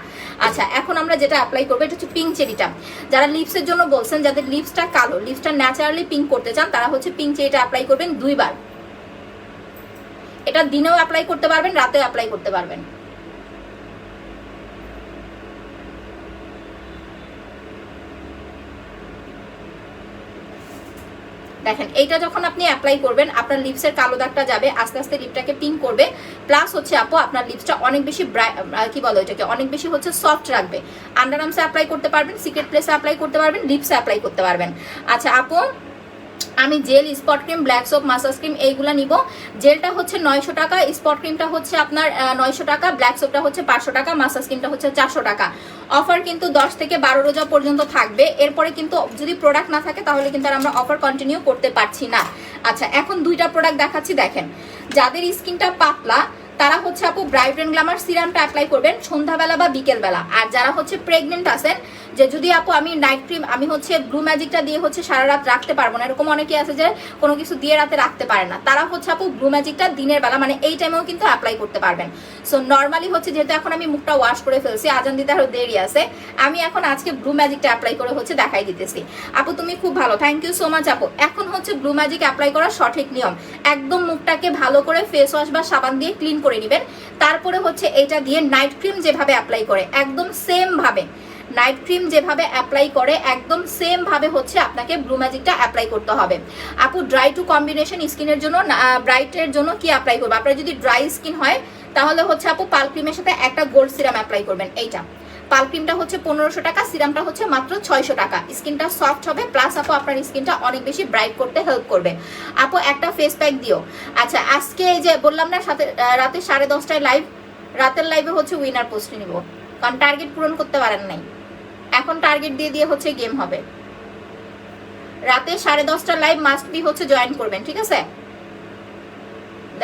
আচ্ছা, এখন আমরা যেটা অ্যাপ্লাই করবো এটা হচ্ছে পিঙ্ক চেরিটা। যারা লিপসের জন্য বলছেন, যাদের লিপসটা কালো, লিপসটা ন্যাচারালি পিঙ্ক করতে চান, তারা হচ্ছে পিঙ্ক চেরিটা অ্যাপ্লাই করবেন 2 বার। এটা দিনেও অ্যাপ্লাই করতে পারবেন, রাতেও অ্যাপ্লাই করতে পারবেন। দেখেন, এইটা যখন আপনি অ্যাপ্লাই করবেন আপনার লিপসের কালো দাগটা যাবে, আস্তে আস্তে লিপটাকে পিঙ্ক করবে। প্লাস হচ্ছে আপু আপনার লিপসটা অনেক বেশি কি বলো এটাকে, অনেক বেশি হচ্ছে সফট রাখবে। আন্ডার আর্মসে অ্যাপ্লাই করতে পারবেন, সিক্রেট প্লেসে অ্যাপ্লাই করতে পারবেন, লিপসে অ্যাপ্লাই করতে পারবেন। আচ্ছা আপু, আমি gel, spot cream, black soap, massage cream এইগুলা নিব। জেলটা হচ্ছে 900 টাকা, স্পট ক্রিমটা হচ্ছে আপনার 900 টাকা, ব্ল্যাক সোপটা হচ্ছে 500 টাকা, মাসাজ ক্রিমটা হচ্ছে 400 টাকা। অফার কিন্তু 10 থেকে 12 রোজা পর্যন্ত থাকবে। এরপরে কিন্তু যদি প্রোডাক্ট না থাকে তাহলে কিন্তু আর আমরা অফার কন্টিনিউ করতে পারছি না। আচ্ছা, এখন 2টা প্রোডাক্ট দেখাচ্ছি। দেখেন, যাদের স্কিনটা পাতলা তারা হচ্ছে আপু ব্রাইট এন্ড গ্ল্যামার সিরামটা অ্যাপ্লাই করবেন সন্ধ্যাবেলা বা বিকেলবেলা। আর যারা হচ্ছে প্রেগনেন্ট আছেন, যে যদি আপু আমি নাইট ক্রিম, আমি হচ্ছে ব্লু ম্যাজিকটা দিয়ে হচ্ছে সারা রাত রাখতে পারবো না, এরকম অনেকে আছে যে কোনো কিছু দিয়ে রাতে রাখতে পারে না, তারা হচ্ছে আপু ব্লু ম্যাজিকটা দিনের বেলা মানে এই টাইমেও কিন্তু অ্যাপ্লাই করতে পারবেন। সো নর্মালি হচ্ছে, যেহেতু এখন আমি মুখটা ওয়াশ করে ফেলছি, আজান দিতে আরো দেরি আছে, আমি এখন আজকে ব্লু ম্যাজিকটা অ্যাপ্লাই করে হচ্ছে দেখাই দিতেছি। আপু তুমি খুব ভালো, থ্যাংক ইউ সো মাচ আপু। এখন হচ্ছে ব্লু ম্যাজিক অ্যাপ্লাই করার সঠিক নিয়ম, একদম মুখটাকে ভালো করে ফেস ওয়াশ বা সাবান দিয়ে ক্লিন করে নেবেন। তারপরে হচ্ছে এটা দিয়ে নাইট ক্রিম যেভাবে অ্যাপ্লাই করে একদম সেম ভাবে, নাইট ক্রিম যেভাবে অ্যাপ্লাই করে একদম সেম ভাবে হচ্ছে আপনাকে ব্লু ম্যাজিকটা অ্যাপ্লাই করতে হবে। আপু ড্রাই টু কম্বিনেশন স্কিনের জন্য, ব্রাইটের জন্য কি অ্যাপ্লাই করবো? আপনার যদি ড্রাই স্কিন হয় তাহলে হচ্ছে আপু পাল ক্রিমের সাথে একটা গোল্ড সিরাম অ্যাপ্লাই করবেন। এইটা পাল ক্রিমটা হচ্ছে 1500 টাকা, সিরামটা হচ্ছে মাত্র 600 টাকা। স্কিনটা সফট হবে, প্লাস আপু আপনার স্কিনটা অনেক বেশি ব্রাইট করতে হেল্প করবে। আপু একটা ফেস প্যাক দিও। আচ্ছা, আজকে এই যে বললাম না সাথে রাতে 10:30টায় লাইভ, রাতের লাইভে হচ্ছে উইনার পোস্ট নিব, কারণ টার্গেট পূরণ করতে পারেন নাই, এখন টার্গেট দিয়ে দিয়ে হচ্ছে গেম হবে। রাতে 10:30টার লাইভ মাস্ট বি হচ্ছে জয়েন করবেন, ঠিক আছে?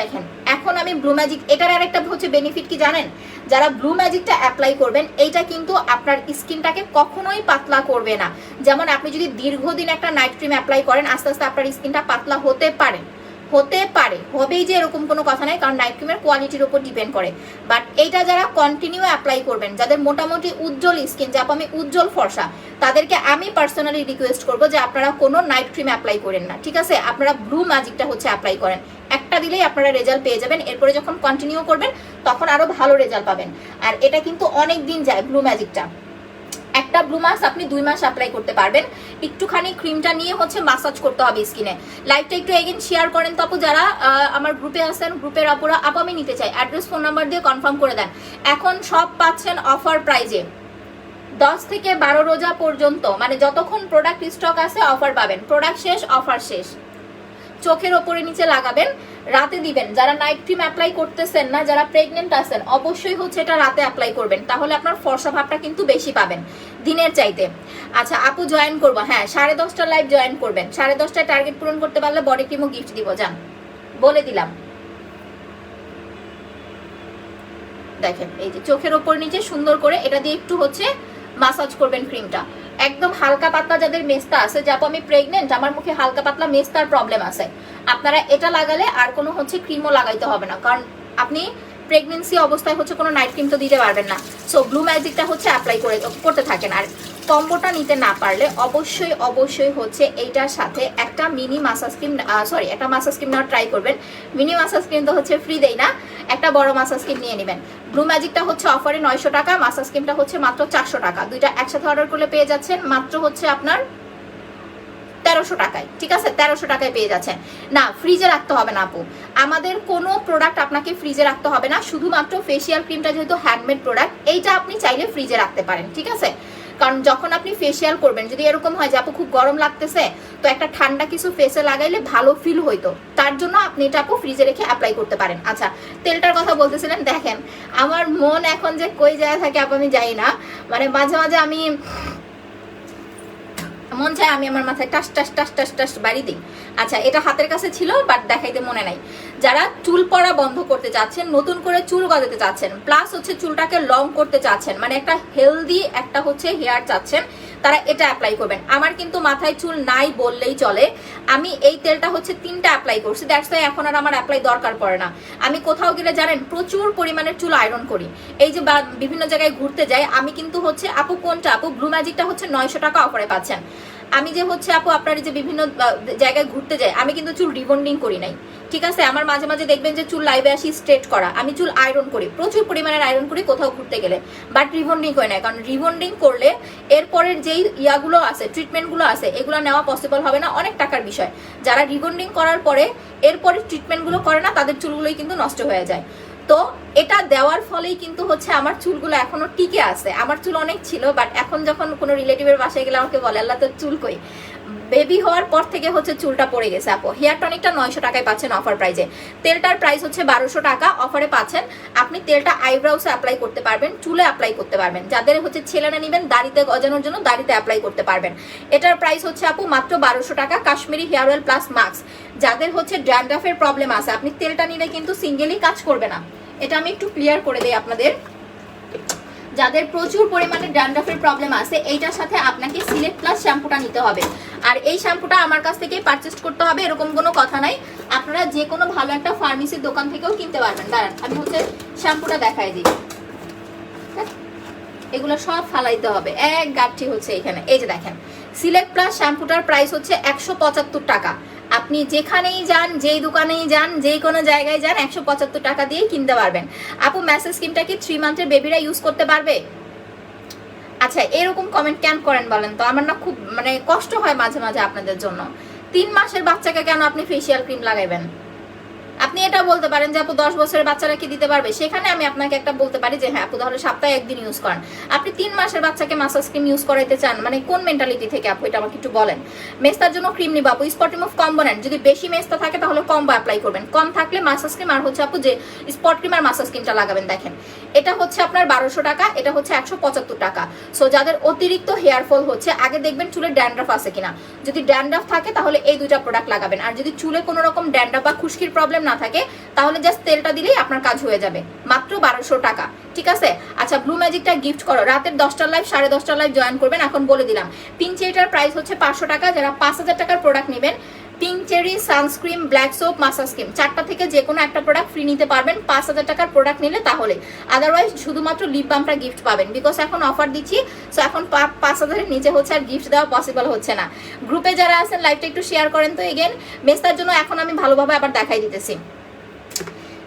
দেখেন, এখন আমি ব্লু ম্যাজিক, এটার আরেকটা হচ্ছে বেনিফিট কি জানেন? যারা ব্লু ম্যাজিকটা অ্যাপ্লাই করবেন, এইটা কিন্তু আপনার স্কিনটাকে কখনোই পাতলা করবে না। যেমন আপনি যদি দীর্ঘদিন একটা নাইট ক্রিম অ্যাপ্লাই করেন, আস্তে আস্তে আপনার স্কিনটা পাতলা হতে পারে, হবেই যে এরকম কোনো কথা নাই, কারণ নাইট ক্রিমের কোয়ালিটির উপর ডিপেন্ড করে। বাট এইটা যারা কন্টিনিউ অ্যাপ্লাই করবেন, যাদের মোটামুটি উজ্জ্বল স্কিন, যে আমি উজ্জ্বল ফর্সা, তাদেরকে আমি পার্সোনালি রিকোয়েস্ট করবো যে আপনারা কোনো নাইট ক্রিম অ্যাপ্লাই করেন না, ঠিক আছে? আপনারা ব্লু ম্যাজিকটা হচ্ছে অ্যাপ্লাই করেন, একটা দিলেই আপনারা রেজাল্ট পেয়ে যাবেন। এরপরে যখন কন্টিনিউ করবেন তখন আরো ভালো রেজাল্ট পাবেন। আর এটা কিন্তু অনেক দিন যায় ব্লু ম্যাজিকটা, একটা ব্লু মাস্ক আপনি 2 মাস অ্যাপ্লাই করতে পারবেন। একটুখানি ক্রিমটা নিয়ে হচ্ছে মাসাজ করতে হবে স্কিনে। লাইভটা একটু এগেন শেয়ার করেন তো আপু, যারা আমার গ্রুপে আছেন, গ্রুপের আপুরা, আপু আমি নিতে চাই, অ্যাড্রেস ফোন নাম্বার দিয়ে কনফার্ম করে দেন। এখন সব পাচ্ছেন অফার প্রাইজে, 10 থেকে 12 রোজা পর্যন্ত, মানে যতক্ষণ প্রোডাক্ট স্টক আছে অফার পাবেন, প্রোডাক্ট শেষ অফার শেষ। চোখের ওপরে নিচে লাগাবেন, রাতে দিবেন। যারা নাইট ক্রিম অ্যাপ্লাই করতেছেন না, যারা প্রেগনেন্ট আছেন, অবশ্যই হচ্ছে এটা রাতে অ্যাপ্লাই করবেন, তাহলে আপনার ফর্সা ভাবটা কিন্তু বেশি পাবেন দিনের চাইতে। আচ্ছা আপু জয়েন করবো, হ্যাঁ 10:30টার লাইভ জয়েন করবেন, 10:30টায় টার্গেট পূরণ করতে পারলে বডি ক্রিমও গিফট দিব, যান বলে দিলাম। দেখেন, এই যে চোখের ওপর নিচে সুন্দর করে এটা দিয়ে একটু হচ্ছে মাসাজ করবেন ক্রিমটা, একদম হালকা পাতলা। যাদের মেস্তা আছে, যে আপু আমি প্রেগনেন্ট, আমার মুখে হালকা পাতলা মেস্তার প্রবলেম আছে, আপনারা এটা লাগালে আর কোনো হচ্ছে ক্রিমও লাগাইতে হবে না, কারণ আপনি প্রেগনেন্সি অবস্থায় হচ্ছে কোনো নাইট ক্রিম তো দিতে পারবেন না। সো ব্লু ম্যাজিকটা হচ্ছে অ্যাপ্লাই করতে থাকেন। আর কম্বোটা নিতে না পারলে অবশ্যই হচ্ছে এইটার সাথে একটা মিনি মাসাজ ক্রিম, একটা মাসাজ ক্রিম নেওয়ার ট্রাই করবেন। মিনি মাসাজ ক্রিম তো হচ্ছে ফ্রি দেই না, একটা বড় মাসাজ ক্রিম নিয়ে নেবেন। ব্লু ম্যাজিকটা হচ্ছে অফারে 900 টাকা, মাসাজ ক্রিমটা হচ্ছে মাত্র 400 টাকা। দুইটা একসাথে অর্ডার করলে পেয়ে যাচ্ছেন মাত্র হচ্ছে আপনার 1300 টাকায়, ঠিক আছে? 1300 টাকায় পেয়ে যাচ্ছেন। না ফ্রিজে রাখতে হবে না আপু, আমাদের কোনো প্রোডাক্ট আপনাকে ফ্রিজে রাখতে হবে না, শুধুমাত্র ফেসিয়াল ক্রিমটা যেহেতু হ্যান্ডমেড প্রোডাক্ট, এইটা আপনি চাইলে ফ্রিজে রাখতে পারেন, ঠিক আছে? কারণ যখন আপনি ফেসিয়াল করবেন, যদি এরকম হয় যে আপু খুব গরম লাগতেছে, তো একটা ঠান্ডা কিছু ফেসে লাগাইলে ভালো ফিল হইতো, তার জন্য আপনি এটা আপু ফ্রিজে রেখে অ্যাপ্লাই করতে পারেন। আচ্ছা তেলটার কথা বলতেছিলেন, দেখেন আমার মন এখন যে কই যায় থাকে আপু আমি যাই না, মানে মাঝে মাঝে আমি মন চায় আমি আমার মাথায় টাস টাস টাস টাস টাস বাড়ি দিই। আচ্ছা এটা হাতের কাছে ছিল, বাট দেখাইতে মনে নাই। যারা চুল পড়া বন্ধ করতে চাচ্ছেন, নতুন করে চুল গজাতে চাচ্ছেন, প্লাস হচ্ছে চুলটাকে লং করতে চাচ্ছেন, মানে একটা হেলদি একটা হচ্ছে হেয়ার চাচ্ছেন, তারা এটা অ্যাপ্লাই করবেন। আমার কিন্তু মাথায় চুল নাই বললেই চলে, আমি এই তেলটা হচ্ছে 3টা অ্যাপ্লাই করছি, দ্যাটস ওয়াই এখন আর আমার অ্যাপ্লাই দরকার পড়ে না। আমি কোথাও গেলে জানেন প্রচুর পরিমাণের চুল আয়রন করি, এই যে বিভিন্ন জায়গায় ঘুরতে যাই আমি কিন্তু হচ্ছে আপু কোনটা আপু ব্লু ম্যাজিকটা হচ্ছে 900 টাকা অফারে পাচ্ছেন। আমি যে হচ্ছে আপু আপনার যে বিভিন্ন জায়গায় ঘুরতে যাই আমি কিন্তু চুল রিবন্ডিং করি নাই, ঠিক আছে। আমার মাঝে মাঝে দেখবেন যে চুল লাইভে আসি স্ট্রেট করা, আমি চুল আয়রন করি, প্রচুর পরিমাণের আয়রন করি কোথাও ঘুরতে গেলে, বাট রিবন্ডিং করি না, কারণ রিবন্ডিং করলে এরপরের যেই ইয়াগুলো আছে ট্রিটমেন্টগুলো আছে এগুলো নেওয়া পসিবল হবে না, অনেক টাকার বিষয়। যারা রিবন্ডিং করার পরে এরপরে ট্রিটমেন্টগুলো করে না তাদের চুলগুলোই কিন্তু নষ্ট হয়ে যায়। তো এটা দেওয়ার ফলেই কিন্তু হচ্ছে আমার চুলগুলো এখনো টিকে আছে। আমার চুল অনেক ছিল, বাট এখন যখন কোনো রিলেটিভের বাসায় গেলে আমাকে বলে আল্লাহ তোর চুল কই, বেবি হওয়ার পর থেকে হচ্ছে চুলটা পড়ে গেছে। আপু হেয়ার টনিকটা 900 টাকায় পাচ্ছেন অফার প্রাইজে, তেলটার প্রাইস হচ্ছে 1200 টাকা অফারে পাচ্ছেন। আপনি তেলটা আইব্রাউসে অ্যাপ্লাই করতে পারবেন, চুলে অ্যাপ্লাই করতে পারবেন, যাদের হচ্ছে ছেলেরা নেবেন দাড়িতে গজানোর জন্য দাড়িতে অ্যাপ্লাই করতে পারবেন। এটার প্রাইস হচ্ছে আপু মাত্র 1200 টাকা। Kashmiri hair oil plus mask, যাদের হচ্ছে ড্যান্ড্রাফের প্রবলেম আছে আপনি তেলটা নিলে কিন্তু সিঙ্গেলি কাজ করবে না, এটা আমি একটু ক্লিয়ার করে দেই আপনাদের। যাদের প্রচুর পরিমাণে ড্যান্ড্রাফের প্রবলেম আছে এইটার সাথে আপনাকে সিলেক্ট প্লাস শ্যাম্পুটা নিতে হবে, আর এই শ্যাম্পুটা আমার কাছ থেকেই পারচেস করতে হবে এরকম কোনো কথা নাই, আপনারা যে কোনো ভালো একটা ফার্মেসির দোকান থেকেও কিনতে পারবেন। দাঁড়ান আমি হচ্ছে শ্যাম্পুটা দেখাই দিই, এগুলো সব ফালাইতে হবে, এক গাঠি হচ্ছে এখানে। এই যে দেখেন সিলেক্ট প্লাস শ্যাম্পুটার প্রাইস হচ্ছে 175 টাকা। আপনি যেখানেই যান, যেই দোকানেই যান, যেই কোনো জায়গায় যান 175 টাকা দিয়ে কিনতে পারবেন। আপু ম্যাসেজ স্কিমটা কি 3 মান্থের বেবিরা ইউজ করতে পারবে? আচ্ছা এরকম কমেন্ট কেন করেন বলেন তো, আমার না খুব মানে কষ্ট হয় মাঝে মাঝে আপনাদের জন্য। 3 মাসের বাচ্চাকে কেন আপনি ফেসিয়াল ক্রিম লাগাইবেন? আপনি এটা বলতে পারেন যে আপু 10 বছরের বাচ্চারা কি দিতে পারবে, সেখানে আমি আপনাকে একটা বলতে পারি যে হ্যাঁ আপু তাহলে সপ্তাহে একদিন ইউজ করেন। আপনি 3 মাসের বাচ্চাকে মাসাজ ক্রিম ইউজ করাইতে চান, মানে কোন মেন্টালিটি থেকে আপু, এটা আমাকে একটু বলেন। মেস্তার জন্য ক্রিম নিবা আপু, স্পট রিমুভ কম্বোনেন্ট, যদি বেশি মেস্তা থাকে তাহলে কম্বো অ্যাপ্লাই করবেন, কম থাকলে মাসাজ ক্রিম আর হচ্ছে আপু যে স্পট ক্রিম আর মাসাজ ক্রিমটা লাগাবেন। দেখেন এটা হচ্ছে আপনার 1200 টাকা, এটা হচ্ছে 175 টাকা। সো যাদের অতিরিক্ত হেয়ার ফল হচ্ছে আগে দেখবেন চুলে ড্যান্ড্রাফ আছে কিনা, যদি ড্যান্ড্রাফ থাকে তাহলে এই দুইটা প্রোডাক্ট লাগাবেন, আর যদি চুলে কোনো রকম ড্যান্ড্রাফ বা খুশকির প্রবলেম না থাকে তাহলে জাস্ট তেলটা দিলেই আপনার কাজ হয়ে যাবে, মাত্র 1200 টাকা, ঠিক আছে। আচ্ছা ব্লু ম্যাজিকটা গিফট করো, রাতের 10টার লাইভ 10:30টার লাইভ জয়েন করবেন, এখন বলে দিলাম। পিঙ্ক চেরিটার প্রাইস হচ্ছে 500 টাকা, যারা 5000 টাকার প্রোডাক্ট নেবেন pink cherry sunscreen black soap massage cream 4টা থেকে যে কোনো একটা প্রোডাক্ট ফ্রি নিতে পারবেন 5000 টাকার প্রোডাক্ট নিলে, তাহলে আদারওয়াইজ শুধুমাত্র লিপ বামটা গিফট পাবেন, বিকজ এখন অফার দিচ্ছি। সো এখন 5000-এর নিচে হচ্ছে আর গিফট দেওয়া পসিবল হচ্ছে না। গ্রুপে যারা আছেন লাইভটা একটু শেয়ার করেন তো। এগেন মেস্তার জন্য এখন আমি ভালোভাবে আবার দেখাই দিতেছি।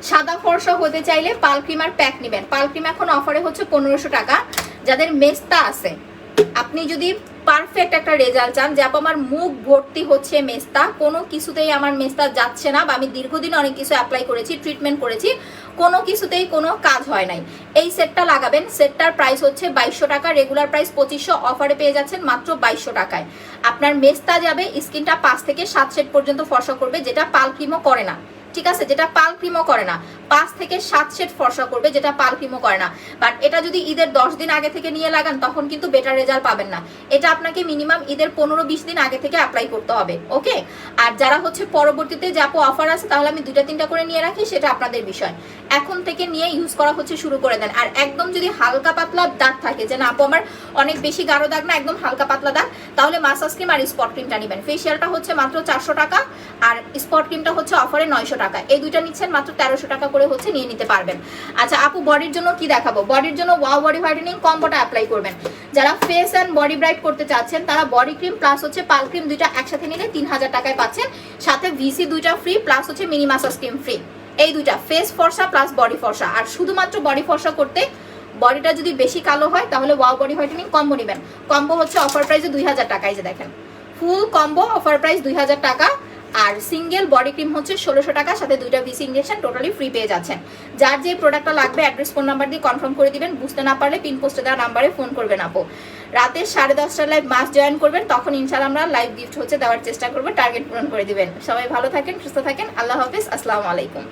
সাদা ফর্সা হতে চাইলে পাল ক্রিম আর প্যাক নেবেন, পাল ক্রিম এখন অফারে হচ্ছে 1500 টাকা। যাদের মেস্তা আছে আপনি যদি পারফেক্ট একটা রেজাল্ট চান যে আপু আমার মুখ ভর্তি হচ্ছে মেস্তা, কোনো কিছুতেই আমার মেস্তা যাচ্ছে না, বা আমি দীর্ঘদিন অনেক কিছু অ্যাপ্লাই করেছি, ট্রিটমেন্ট করেছি, কোনো কিছুতেই কোনো কাজ হয় নাই, এই সেটটা লাগাবেন। সেটটার প্রাইস হচ্ছে 2200 টাকা, রেগুলার প্রাইস 2500, অফারে পেয়ে যাচ্ছেন মাত্র 2200 টাকায়। আপনার মেস্তা যাবে, স্কিনটা 5 থেকে 7 সেট পর্যন্ত ফর্সা করবে, যেটা পাল ক্রিমও করে না, ঠিক আছে, যেটা পাল ক্রিমও করে না। 5 থেকে 7 সেট ফর্সা করবে, যেটা পাল ক্রিমও করে না। বাট এটা যদি ঈদের 10 দিন আগে থেকে নিয়ে লাগান তখন কিন্তু বেটার রেজাল্ট পাবেন না, এটা আপনাকে মিনিমাম ঈদের 15-20 দিন আগে থেকে অ্যাপ্লাই করতে হবে, ওকে। আর যারা হচ্ছে পরবর্তীতে যে আপু অফার আছে তাহলে আমি 2-3টা করে নিয়ে রাখি, সেটা আপনাদের বিষয়, এখন থেকে নিয়ে ইউজ করা হচ্ছে শুরু করে দেন। আর একদম যদি হালকা পাতলা দাগ থাকে যে না আপু আমার অনেক বেশি গাঢ় দাগ না, একদম হালকা পাতলা দাগ, তাহলে মাসাজ ক্রিম আর স্পট ক্রিমটা নেবেন। ফেসিয়ালটা হচ্ছে মাত্র 400 টাকা আর স্পট ক্রিমটা হচ্ছে অফারে 900 টাকা, এই দুইটা নিচ্ছেন মাত্র 1300 টাকা করে হচ্ছে নিয়ে নিতে পারবেন। আচ্ছা আপু বডির জন্য কি দেখাবো? বডির জন্য ওয়াও বডি হোয়াইটেনিং কম্বোটা অ্যাপ্লাই করবেন। যারা ফেস অ্যান্ড বডি ব্রাইট করতে চাচ্ছেন তারা বডি ক্রিম প্লাস হচ্ছে পাল ক্রিম দুইটা একসাথে নিলে 3000 টাকায় পাচ্ছেন, সাথে ভিসি দুইটা ফ্রি প্লাস হচ্ছে মিনি মাসাজ ক্রিম ফ্রি। এই দুইটা ফেস ফর্সা প্লাস বডি ফর্সা। আর শুধুমাত্র বডি ফর্সা করতে বডিটা যদি বেশি কালো হয় তাহলে ওয়াও বডি হোয়াইটেনিং কম্বো নেবেন। কম্বো হচ্ছে অফার প্রাইসে 2000 টাকা, এই যে দেখেন ফুল কম্বো অফার প্রাইস 2000 টাকা। আর সিঙ্গেল বডি ক্রিম হচ্ছে 1600 টাকা, সাথে দুইটা ভিসি ইনজেকশন, টোটালি ফ্রি পেয়ে যাচ্ছেন। যার যে প্রোডাক্টটা লাগবে অ্যাড্রেস ফোন নাম্বার দিয়ে কনফার্ম করে দিবেন, বুঝতে না পারলে পিন পোস্টে দেওয়া নাম্বারে ফোন করবেন আপু। রাতে 10:30টার লাইভ মাস জয়েন করবেন, তখন ইনশাআল্লাহ আমরা লাইভ গিফট হচ্ছে দেওয়ার চেষ্টা করবো, টার্গেট পূরণ করে দিবেন। সবাই ভালো থাকেন, সুস্থ থাকেন, আল্লাহ হাফেজ, আসসালামু আলাইকুম।